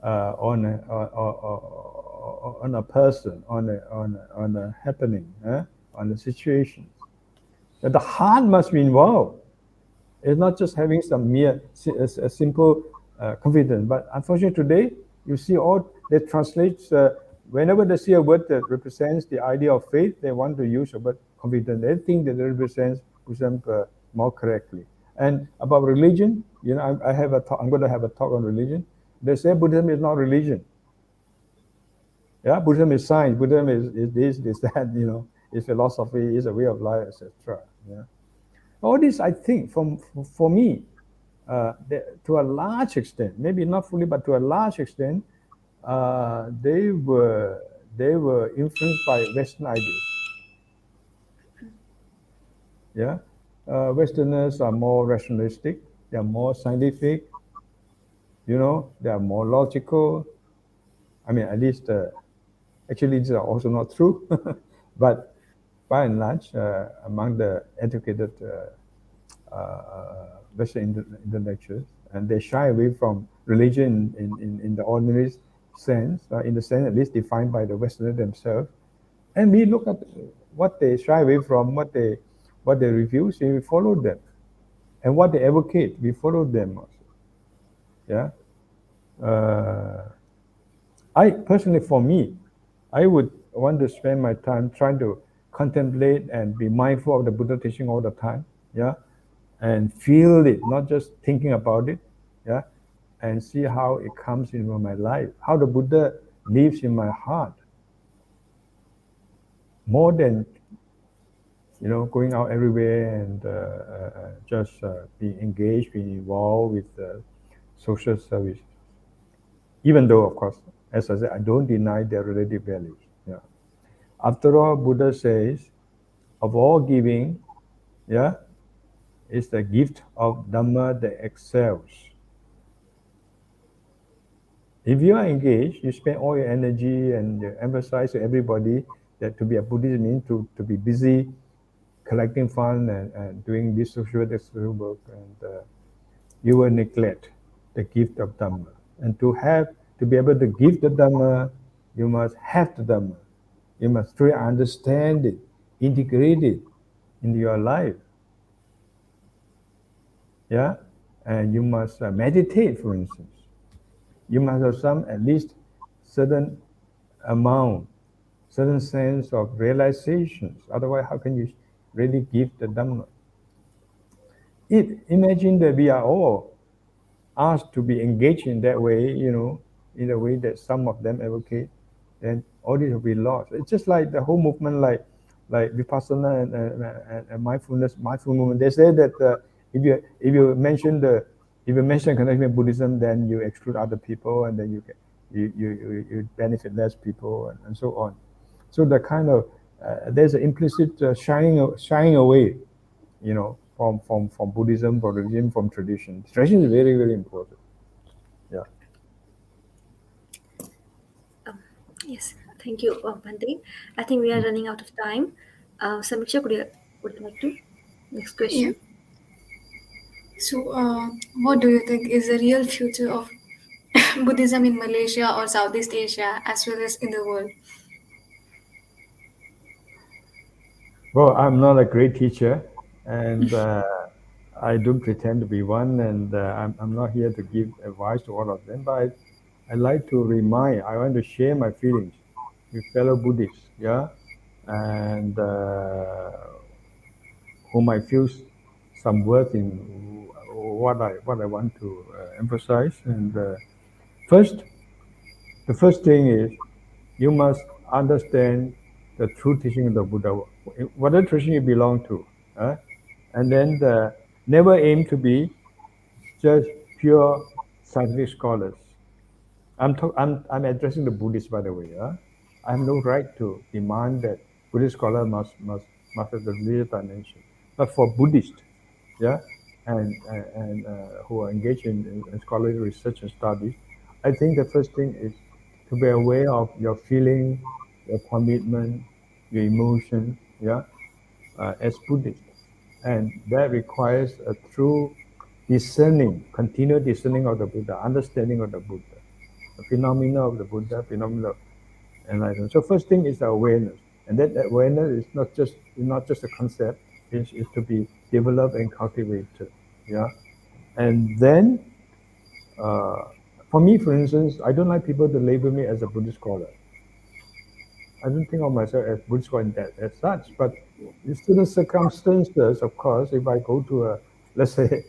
on a person, on a happening, on a situation. That the heart must be involved. It's not just having some mere a simple confidence. But unfortunately today, you see all that translates. Whenever they see a word that represents the idea of faith, they want to use the word confidence. They think that it represents Buddhism more correctly. And about religion, I have a talk. I'm going to have a talk on religion. They say Buddhism is not religion. Yeah, Buddhism is science. Buddhism is this, that. Is philosophy, is a way of life, etc. Yeah. All this, I think, for me, to a large extent, maybe not fully, but to a large extent, they were influenced by Western ideas. Yeah, Westerners are more rationalistic. They are more scientific. They are more logical. I mean, at least, actually, these are also not true, but by and large, among the educated Western intellectuals, and they shy away from religion in the ordinary sense, in the sense at least defined by the Westerners themselves. And we look at what they shy away from, what they refuse, and we follow them. And what they advocate, we follow them also. Yeah. I personally, for me, I would want to spend my time trying to contemplate and be mindful of the Buddha teaching all the time. Yeah. And feel it, not just thinking about it, yeah, and see how it comes into my life, how the Buddha lives in my heart, more than going out everywhere and just being engaged, being involved with social service. Even though, of course, as I said, I don't deny their relative values. Yeah. After all, Buddha says, of all giving, yeah, is the gift of Dhamma that excels. If you are engaged, you spend all your energy and you emphasize to everybody that to be a Buddhist means to be busy collecting fund and doing this social work, and you will neglect the gift of Dhamma. And to be able to give the Dhamma, you must have the Dhamma. You must truly understand it, integrate it into your life. Yeah, and you must meditate, for instance. You must have some at least certain amount, certain sense of realizations. Otherwise, how can you really give the Dhamma? Imagine that we are all asked to be engaged in that way, in a way that some of them advocate, then all this will be lost. It's just like the whole movement, like Vipassana and mindful movement. They say that if you mention connection with Buddhism, then you exclude other people, and then you benefit less people, and so on. So the kind of there's an implicit shying away, from Buddhism, from religion, from tradition. Tradition is very, very important. Yeah. Yes, thank you, Bhante. I think we are running out of time. Samīkṣā, would you like to? Next Yeah. question. So, what do you think is the real future of Buddhism in Malaysia or Southeast Asia as well as in the world? Well, I'm not a great teacher, and I don't pretend to be one, and I'm not here to give advice to all of them, but I like to I want to share my feelings with fellow Buddhists, yeah, and whom I feel some worth in what I want to emphasize. And first, the first thing is you must understand the true teaching of the Buddha, whatever tradition you belong to, and then never aim to be just pure scientific scholars. I'm addressing the Buddhists, by the way. I have no right to demand that Buddhist scholar must have the religious dimension. But for Buddhists, yeah, and who are engaged in scholarly research and studies, I think the first thing is to be aware of your feeling, your commitment, your emotion, yeah, as Buddhist, and that requires a true continued discerning of the Buddha, understanding of the Buddha, the phenomena of the Buddha, phenomena of enlightenment. So first thing is the awareness, and that awareness is not just a concept; is to be developed and cultivated. Yeah, and then for me, for instance, I don't like people to label me as a Buddhist scholar. I don't think of myself as Buddhist scholar as such, but in certain circumstances, of course, if I go to let's say,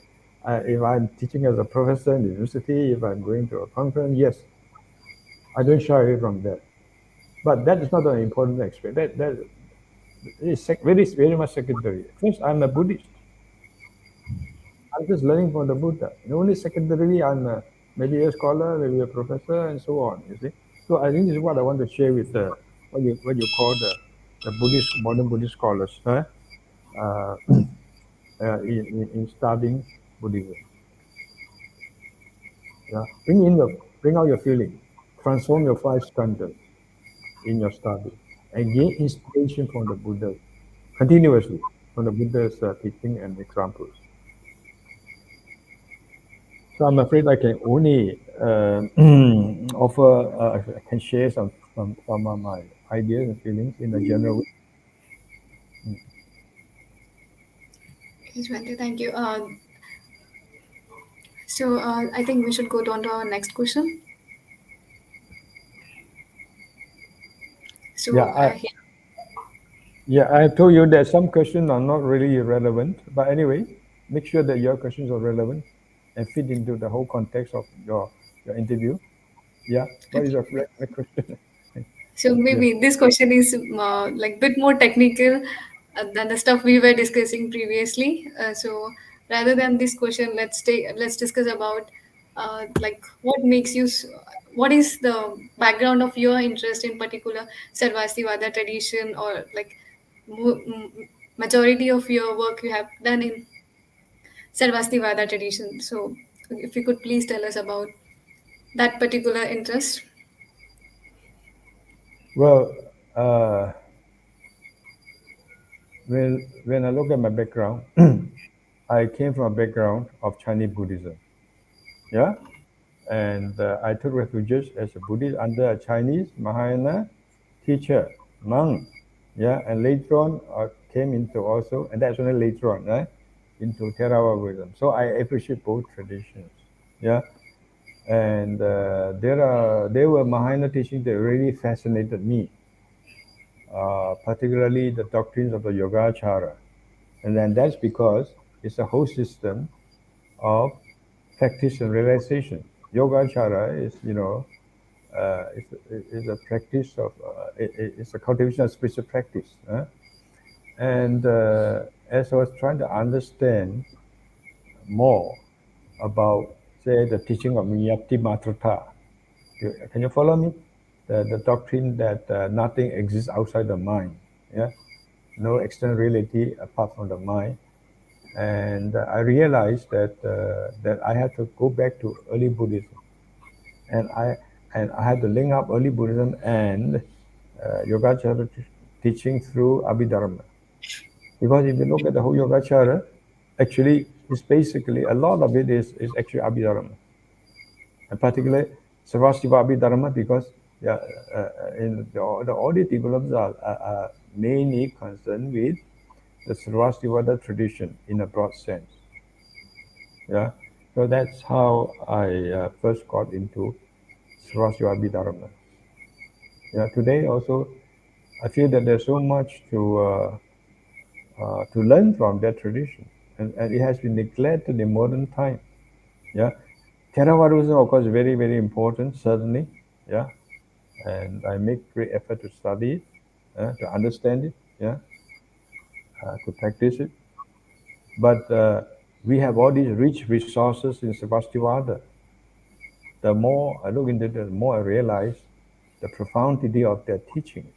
if I'm teaching as a professor in the university, if I'm going to a conference, yes, I don't shy away from that. But that is not an important aspect. That is very, very much secondary. First, I'm a Buddhist. I'm just learning from the Buddha. And only secondarily, I'm maybe a scholar, maybe a professor, and so on. You see. So I think this is what I want to share with what you call the modern Buddhist scholars, in studying Buddhism. Yeah, bring out your feeling, transform your five skandhas in your study, and gain inspiration from the Buddha continuously, from the Buddha's teaching and examples. So I'm afraid I can only I can share some of my ideas and feelings in a general way. Yes, Bhante, thank you. So, I think we should go on to our next question. Yeah, So, I told you that some questions are not really relevant, but anyway, make sure that your questions are relevant and fit into the whole context of your interview. Yeah, what is your question? so Yes. maybe this question is like bit more technical than the stuff we were discussing previously. So rather than this question, let's discuss about like what is the background of your interest in particular Sarvastivada tradition, or like majority of your work you have done in Sarvastivada tradition. So if you could please tell us about that particular interest. Well, when I look at my background, I came from a background of Chinese Buddhism. Yeah, and I took refuge as a Buddhist under a Chinese Mahayana teacher, monk. Yeah, and later on came into also, and that's only later on, right, into Theravada Buddhism. So I appreciate both traditions. Yeah, and there were Mahayana teachings that really fascinated me, particularly the doctrines of the Yogacara, and then that's because it's a whole system of practice and realization. Yogacara is, is a practice of, it's a cultivation of spiritual practice. And as I was trying to understand more about, say, the teaching of Miyati Matrata, can you follow me? The doctrine that nothing exists outside the mind. Yeah, no external reality apart from the mind. And I realized that I had to go back to early Buddhism, and I had to link up early Buddhism and Yogacara teaching through Abhidharma. Because if you look at the whole Yogacara, actually, it's basically a lot of it is actually Abhidharma, and particularly Sarvastiva Abhidharma, because yeah, in the audit developers are mainly concerned with the Sarvastivada tradition in a broad sense. Yeah, so that's how I first got into Sarvastiva Abhidharma. Yeah, today also I feel that there's so much to learn from that tradition, and it has been neglected in modern time. Yeah, Theravadism, of course, very very important, certainly. Yeah, and I make great effort to study it, to understand it. Yeah, to practice it. But we have all these rich resources in Sarvastivada. The more I look into it, the more I realize the profundity of their teachings,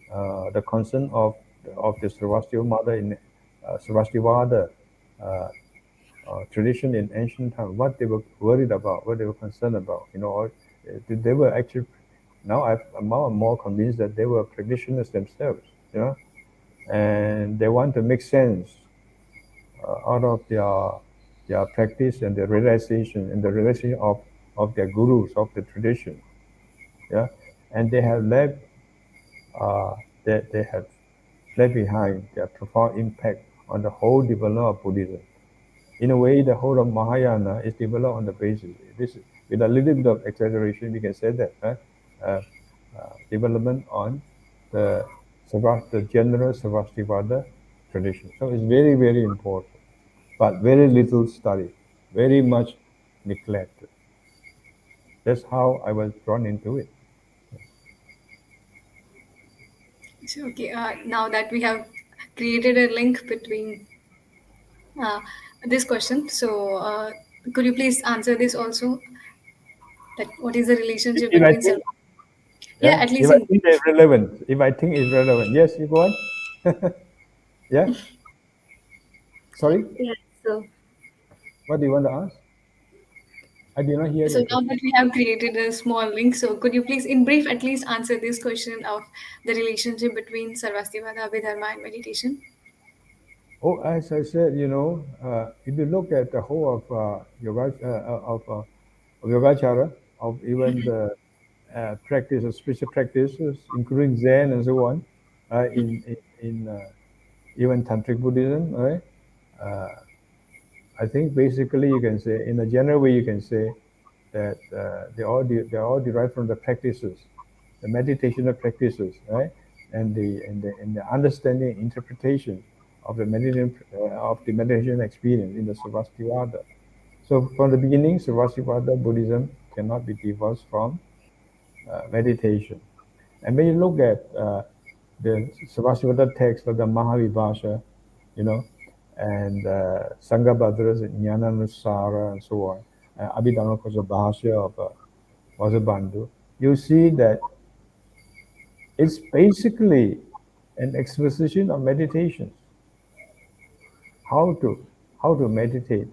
the concern of the Sarvastiva mother in Sarvastivada tradition in ancient times, what they were worried about, what they were concerned about. They were actually, now I'm more and more convinced that they were practitioners themselves. And they want to make sense out of their practice and their realization and the realization of their gurus, of the tradition. Yeah, and they have left they have left behind their profound impact on the whole development of Buddhism. In a way, the whole of Mahayana is developed on the basis. This, with a little bit of exaggeration, we can say that development on the general Sarvastivada tradition. So it's very, very important, but very little studied, very much neglected. That's how I was drawn into it. So, okay, now that we have created a link between uh, this question, so could you please answer this also? That what is the relationship If I between think, yeah, yeah, at if least I in think they're relevant, if I think it's relevant, yes, you go on. Yeah, sorry, Yeah. So what do you want to ask? I did not hear so your now question. that we have created a small link, so could you please, in brief, at least answer this question of the relationship between Sarvastivada, Abhidharma, and meditation? Oh, as I said, if you look at the whole of Yogachara, of even the practice of spiritual practices, including Zen and so on, in even Tantric Buddhism, right? Uh, I think basically you can say, in a general way, you can say that they're all derived from the practices, the meditational practices, right? And the understanding, interpretation of the meditation experience in the Sarvastivada. So from the beginning, Sarvastivada Buddhism cannot be divorced from meditation. And when you look at the Sarvastivada text of the Mahavibhasha, you know, and Sanghabhadras and Jnananusara and so on, Abhidhamma Bhashya of Vasubandhu, you see that it's basically an exposition of meditation. How to meditate,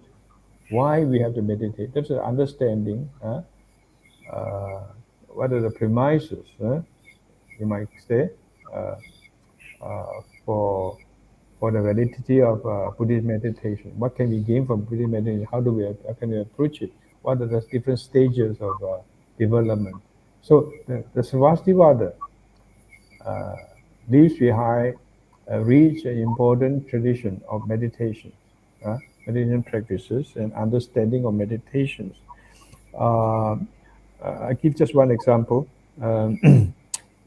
why we have to meditate. That's an understanding. What are the premises? You might say for the validity of Buddhist meditation. What can we gain from Buddhist meditation? How can we approach it? What are the different stages of development? So the Sarvastivada leaves behind a rich and important tradition of meditation, meditation practices and understanding of meditations. I give just one example. You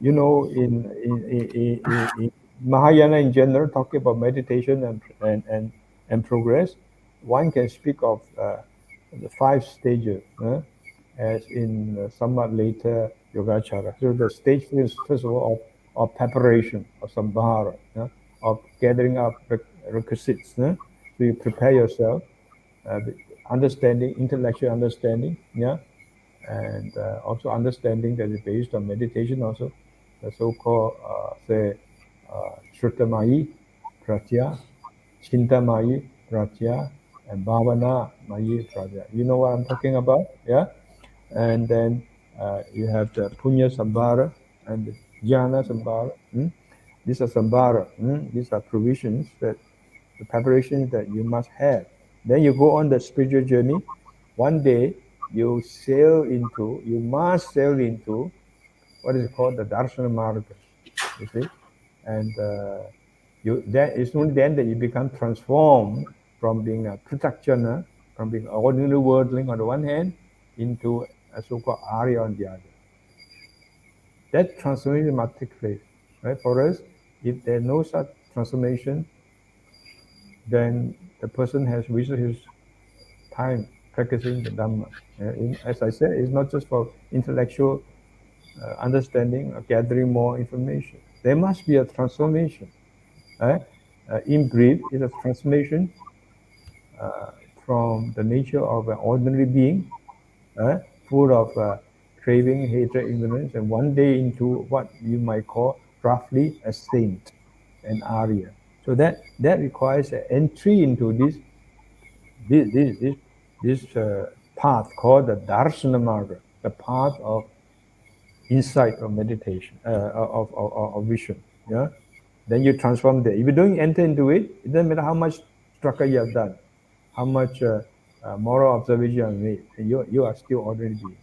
know, in Mahayana in general, talking about meditation and progress, one can speak of the 5 stages, as in somewhat later Yogacara. So the stage is, first of all, of preparation, of sambhara, of gathering up requisites. So you prepare yourself, understanding, intellectual understanding, and also understanding that is based on meditation also, the so-called, say, Shrutamayi Pratya, Chintamayi Pratya, and Bhavana Mayi Pratya. You know what I'm talking about? Yeah? And then you have the Punya Sambhara and the Jnana Sambhara. These are Sambhara. These are provisions, that the preparations that you must have. Then you go on the spiritual journey. One day you must sail into what is called the Darshana Marga. You see? And it's only then that you become transformed from being a Pratyakshana, from being an ordinary worldling on the one hand, into a so-called Arya on the other. That transformation must take place. Right? For us, if there's no such transformation, then the person has wasted his time practicing the Dhamma. As I said, it's not just for intellectual understanding or gathering more information. There must be a transformation. In brief, it's a transformation from the nature of an ordinary being, full of craving, hatred, ignorance, and one day into what you might call roughly a saint, an Arya. So that requires an entry into this path called the Darshana Marga, the path of insight of meditation, of vision. Yeah. Then you transform there. If you don't enter into it, it doesn't matter how much struggle you have done, how much moral observation you have made, you are still ordinary being.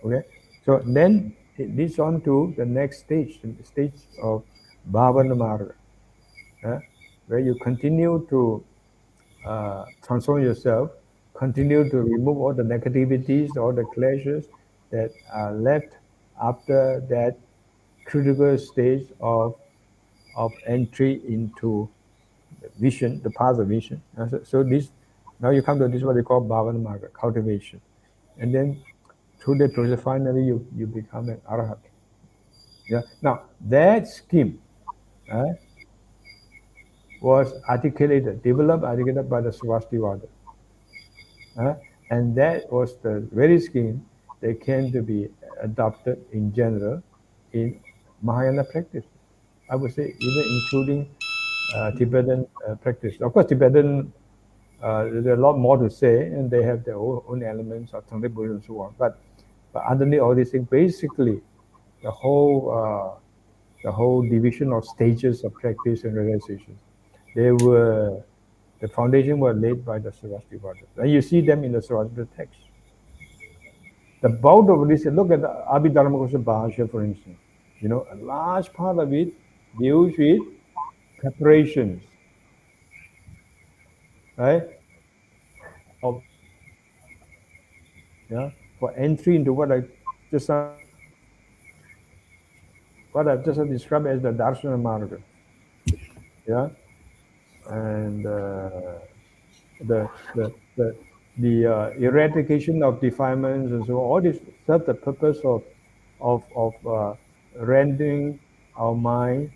Okay? So then it leads on to the next stage, the stage of Bhavana Marga, where you continue to transform yourself, continue to remove all the negativities, all the clashes that are left after that critical stage of entry into vision, the path of vision. So this, now you come to this, what they call Bhavana Marga, cultivation. And then through the process, finally you become an Arhat. Yeah. Now that scheme was developed, articulated by the Sarvastivada. And that was the very scheme that came to be adopted in general in Mahayana practice. I would say even including Tibetan practice. Of course, Tibetan, there's a lot more to say, and they have their own elements of Tantric Buddhism and so on. But underneath all these things, basically, the whole division of stages of practice and realization, the foundation was laid by the Sarvastivada. And you see them in the Sarvastivada text. The bulk of this, look at the Abhidharma Bhashya, for instance. You know, a large part of it deals with preparations, right? For entry into what I've just described as the Darshana Marga. Yeah, and the eradication of defilements and so on, all this serve the purpose of rendering our mind,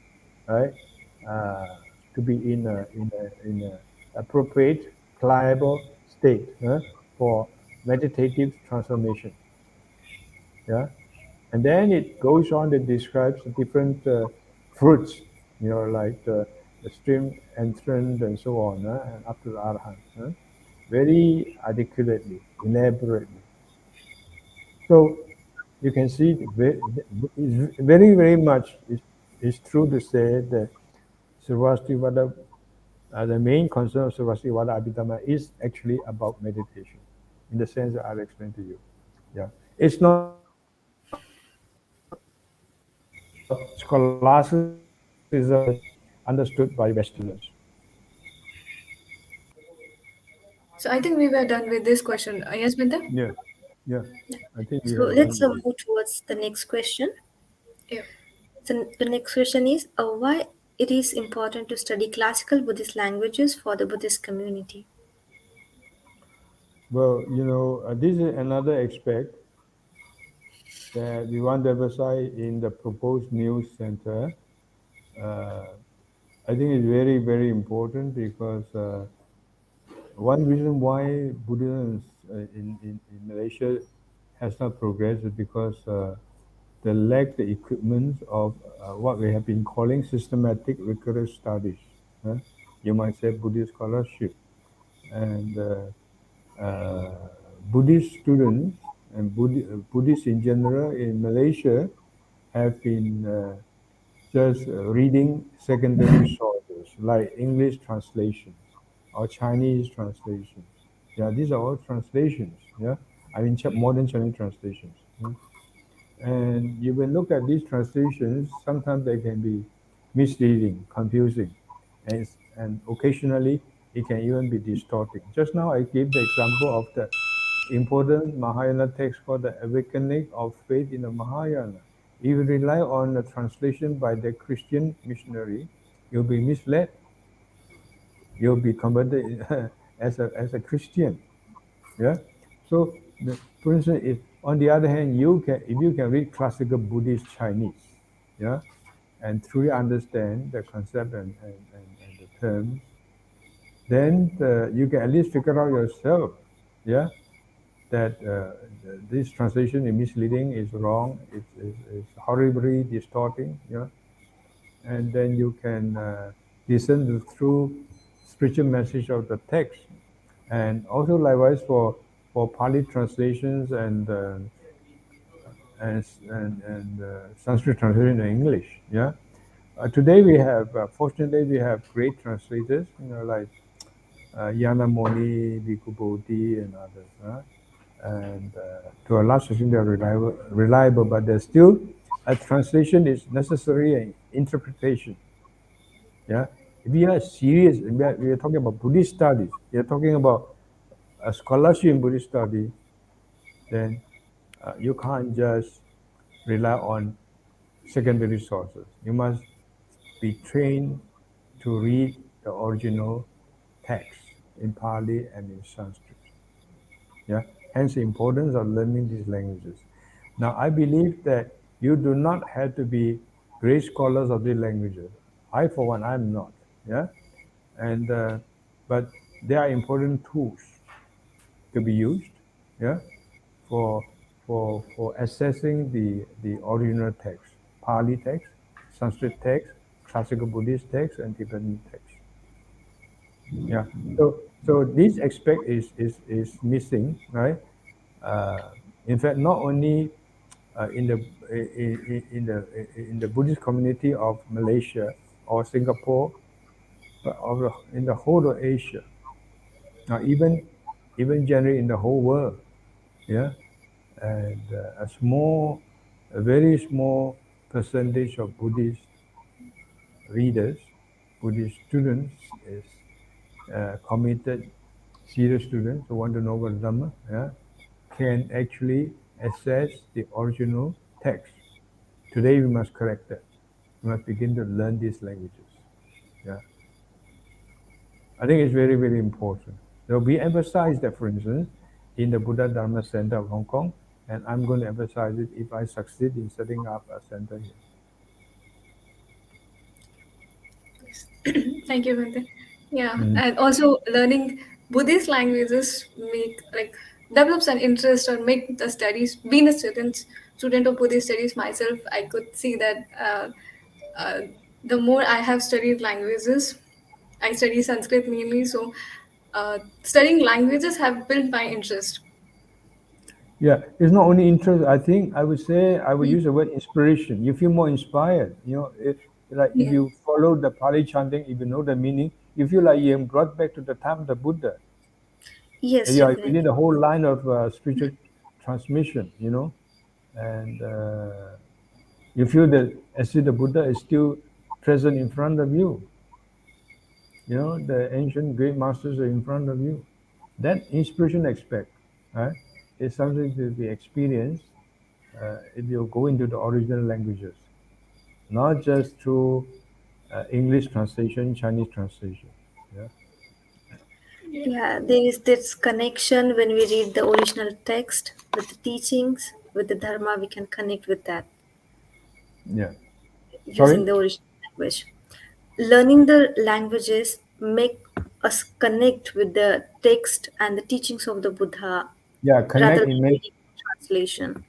right, to be in a appropriate, pliable state for meditative transformation. Yeah, and then it goes on to describe the different fruits, like the stream entrance and so on, and up to the arhat, very articulately, elaborately. So you can see it's very, very much is true to say that Sarvastivada, the main concern of Sarvastivada Abhidhamma is actually about meditation, in the sense that I'll explain to you. Yeah, it's not scholasticism understood by Westerners. So I think we were done with this question. Yes, Bhante? Yeah, yeah. I think we So have done let's with it. move towards the next question. Yeah. So the next question is why it is important to study classical Buddhist languages for the Buddhist community. Well, this is another aspect that we want to emphasize in the proposed news center. Uh, I think it's very, very important because one reason why Buddhism in Malaysia has not progressed is because they lack the equipment of what we have been calling systematic rigorous studies. huh? You might say Buddhist scholarship. And Buddhist students and Buddhists in general in Malaysia have been just reading secondary sources like English translations or Chinese translations. Yeah, these are all translations. Yeah, I mean modern Chinese translations. And you will look at these translations. Sometimes they can be misleading, confusing, and occasionally it can even be distorting. Just now I gave the example of the important Mahayana text called the Awakening of Faith in the Mahayana. If you rely on a translation by the Christian missionary, you'll be misled. You'll be converted as a Christian. Yeah. So, for instance, if on the other hand, if you can read classical Buddhist Chinese, yeah, and truly understand the concept and the terms, then you can at least figure out yourself, yeah, that this translation is misleading, is wrong, it's horribly distorting, yeah, and then you can listen to through spiritual message of the text, and also likewise for Pali translations and Sanskrit translation in English, yeah. Today we have, fortunately, we have great translators, like Yanamoni, Bhikkhu Bodhi, and others. And to a large extent, they're reliable, but there's still a translation is necessary and interpretation. Yeah, if we are serious, we are talking about Buddhist studies. We are talking about a scholarship in Buddhist study. Then you can't just rely on secondary sources. You must be trained to read the original text in Pali and in Sanskrit. Yeah, hence the importance of learning these languages. Now, I believe that you do not have to be great scholars of these languages. I, for one, I'm not. Yeah, and but they are important tools to be used. Yeah, for for assessing the original text, Pali text, Sanskrit text, classical Buddhist text, and Tibetan text. Yeah. So this aspect is missing, right? In fact, not only in the Buddhist community of Malaysia or Singapore, but in the whole of Asia. Now, even generally in the whole world, yeah, and a very small percentage of Buddhist readers, Buddhist students is committed, serious students who want to know about Dhamma, yeah, can actually access the original text. Today we must correct that. We must begin to learn these languages. Yeah, I think it's very, very important. So we emphasize that, for instance, in the Buddha Dharma Center of Hong Kong, and I'm going to emphasize it if I succeed in setting up a center here. Thank you, Bhante. Yeah, and also learning Buddhist languages make like develops an interest or make the studies. Being a student of Buddhist studies myself, I could see that uh, the more I have studied languages, I study Sanskrit mainly, so studying languages have built my interest. Yeah, it's not only interest. I think I would say I would use the word inspiration. You feel more inspired. Like if Yeah. you follow the Pali chanting, if you know the meaning, you feel like you are brought back to the time of the Buddha. Yes, You are definitely. within the whole line of spiritual transmission. And you feel that as if the Buddha is still present in front of you. The ancient great masters are in front of you. That inspiration aspect, right, is something to be experienced if you go into the original languages, not just through English translation, Chinese translation. Yeah. Yeah, there is this connection when we read the original text with the teachings, with the Dharma, we can connect with that Yeah. using Sorry. the original language. Learning the languages make us connect with the text and the teachings of the Buddha Yeah. rather than reading translation.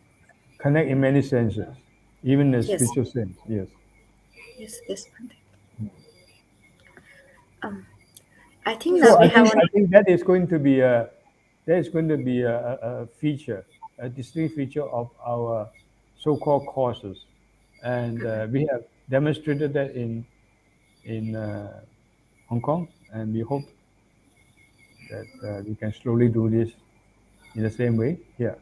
Connect in many senses, even the Yes, spiritual sense. Yes. yes, yes, Bhante. Um, I think So now we I have think only. I think that is going to be a feature, a distinct feature of our so-called courses, and we have demonstrated that in Hong Kong, and we hope that we can slowly do this in the same way here.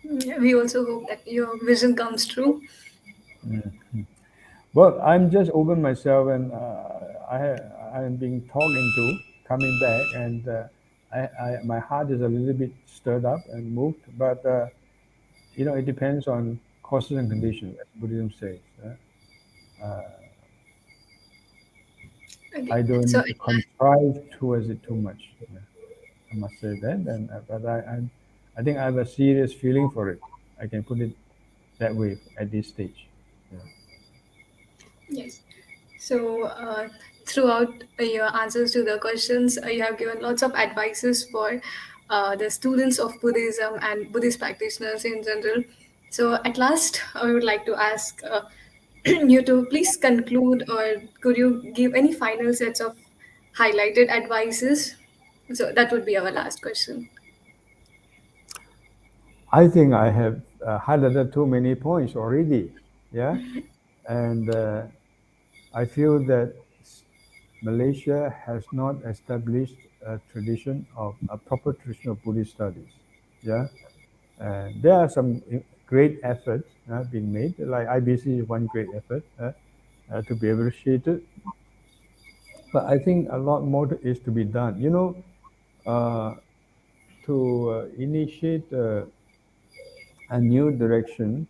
Yeah, we also hope that your vision comes true. Well, I'm just open myself, and I'm being talked into coming back, and my heart is a little bit stirred up and moved, but it depends on causes and conditions, as Buddhism says. Okay. I So don't at last, contrive towards it too much. Yeah, I must say that, and but I think I have a serious feeling for it. I can put it that way at this stage. Yeah. yes. So throughout your answers to the questions, you have given lots of advices for the students of Buddhism and Buddhist practitioners in general. So at last, I would like to ask you to please conclude, or could you give any final sets of highlighted advices? So that would be our last question. I think I have highlighted too many points already. Yeah, and I feel that Malaysia has not established a tradition of a proper tradition of Buddhist studies. Yeah, and there are some great efforts being made. Like IBC is one great effort to be appreciated, but I think a lot more is to be done. Uh, to initiate a new direction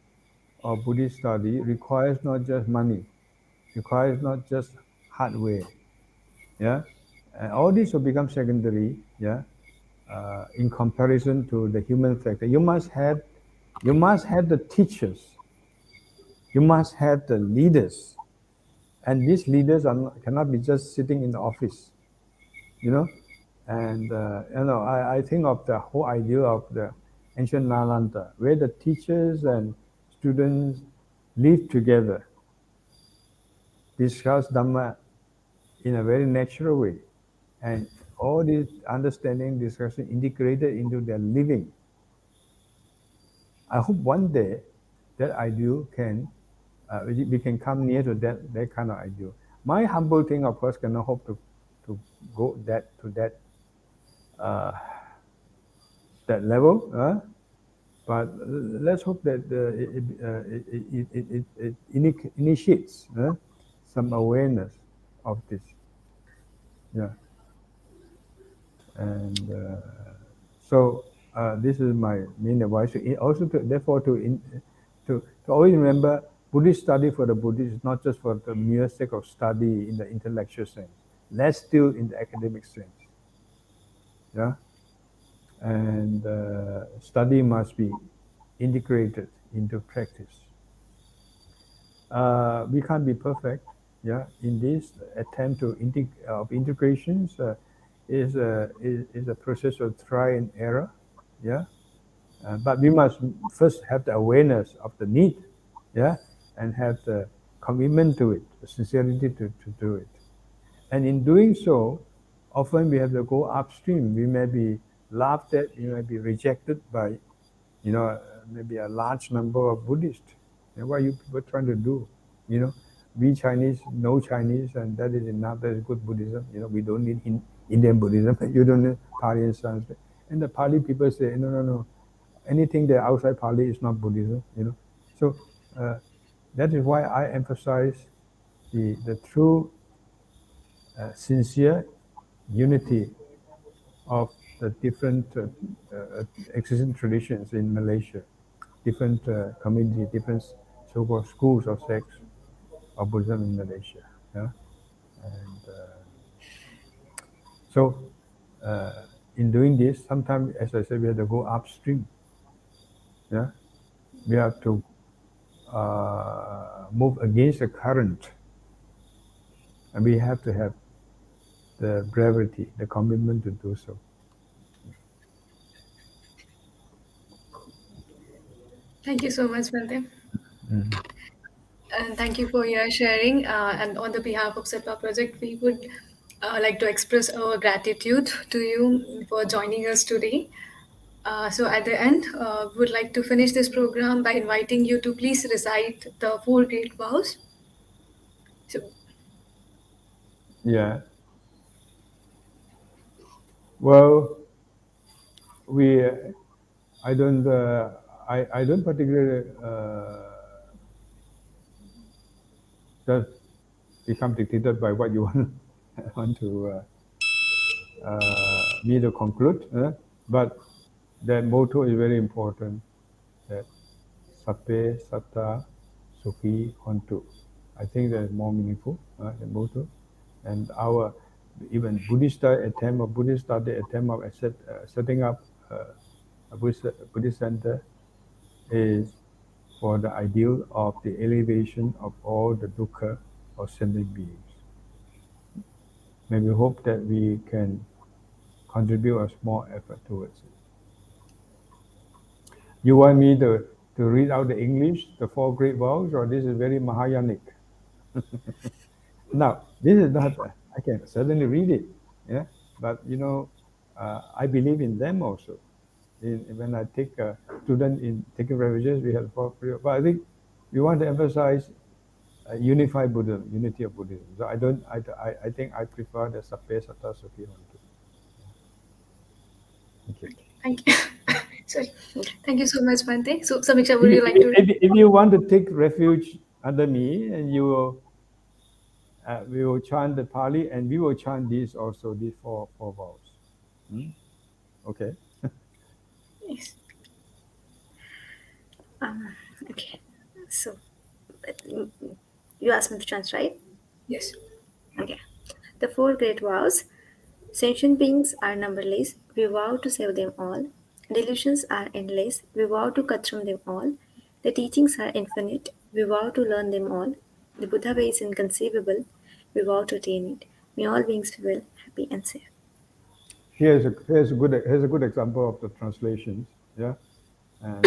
of Buddhist study requires not just money, requires not just hardware. Yeah, and all this will become secondary. Yeah, in comparison to the human factor, you must have the teachers, you must have the leaders, and these leaders cannot be just sitting in the office. You know, and I think of the whole idea of the ancient Nalanda, where the teachers and students live together, discuss Dhamma in a very natural way, and all this understanding, discussion integrated into their living. I hope one day that ideal we can come near to that kind of ideal. My humble thing, of course, cannot hope to go that uh, that level. But let's hope that it initiates some awareness of this. Yeah, and so this is my main advice. Also, therefore, to always remember, Buddhist study for the Buddhists is not just for the mere sake of study in the intellectual sense. Less still in the academic sense. Yeah, and study must be integrated into practice. We can't be perfect. Yeah, in this attempt of integrations is a process of try and error. Yeah. But we must first have the awareness of the need, yeah, and have the commitment to it, the sincerity to do it. And in doing so, often we have to go upstream. We may be laughed at, we may be rejected by, maybe a large number of Buddhists. And what are you people trying to do? We Chinese know Chinese, and that is enough. That is good Buddhism. We don't need Indian Buddhism. You don't need Pali and Sanskrit. And the Pali people say, no, no, no. Anything that outside Pali is not Buddhism. So that is why I emphasize the true sincere unity of the different existing traditions in Malaysia, different communities, different so-called schools of sects of Buddhism in Malaysia. Yeah? And so in doing this, sometimes, as I said, we have to go upstream. Yeah, we have to move against the current, and we have to have the bravery, the commitment to do so. Thank you so much, Bhante. And thank you for your sharing. And on the behalf of Sattva Project, we would like to express our gratitude to you for joining us today. So at the end, we would like to finish this program by inviting you to please recite the four great vows. So, Yeah. Well, I don't particularly just become dictated by what you want to me to conclude. But that motto is very important. That Sappe Satta Sukhi Hontu. I think that is more meaningful. The motto, and our even Buddhist attempt of setting up a Buddhist center is for the ideal of the elevation of all the dukkha of sentient beings. May we hope that we can contribute a small effort towards it. You want me to read out the English, the four great vows, or this is very Mahayanic? Now, this is not, I can certainly read it, yeah, but I believe in them also. When I take a student in taking revisions, we have four great, but I think we want to emphasize unified Buddhism, unity of Buddhism. So I think I prefer the Sappe Satta Sukhi Hontu. Thank you. thank you. Sorry. Thank you so much, Bhante. So, Samīkṣā, would you like to? If you want to take refuge under me, and you will, we will chant the Pali, and we will chant these also, these four vows. Okay. Yes. Okay. So you asked me to chant, right? Yes. Okay. The four great vows. Sentient beings are numberless. We vow to save them all. Delusions are endless. We vow to cut through them all. The teachings are infinite. We vow to learn them all. The Buddha way is inconceivable. We vow to attain it. May all beings be well, happy, and safe. Here's a good example of the translations. Yeah, and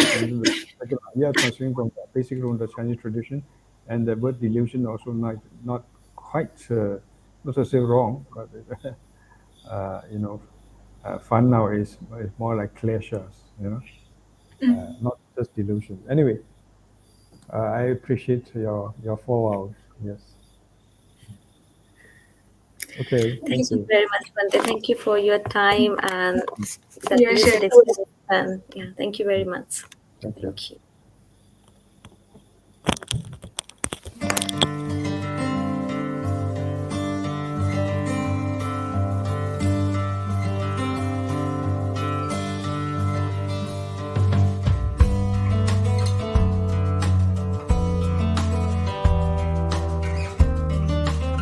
we are translating from basically from the Chinese tradition, and the word delusion also not quite not to say wrong, but fun now is more like pleasures, not just delusion. Anyway, I appreciate your four hours. Yes. Okay. Thank you very much, Bhante. Thank you for your time and that Yeah, lucid sure. explanation. Yeah, thank you very much. Thank you. Thank you.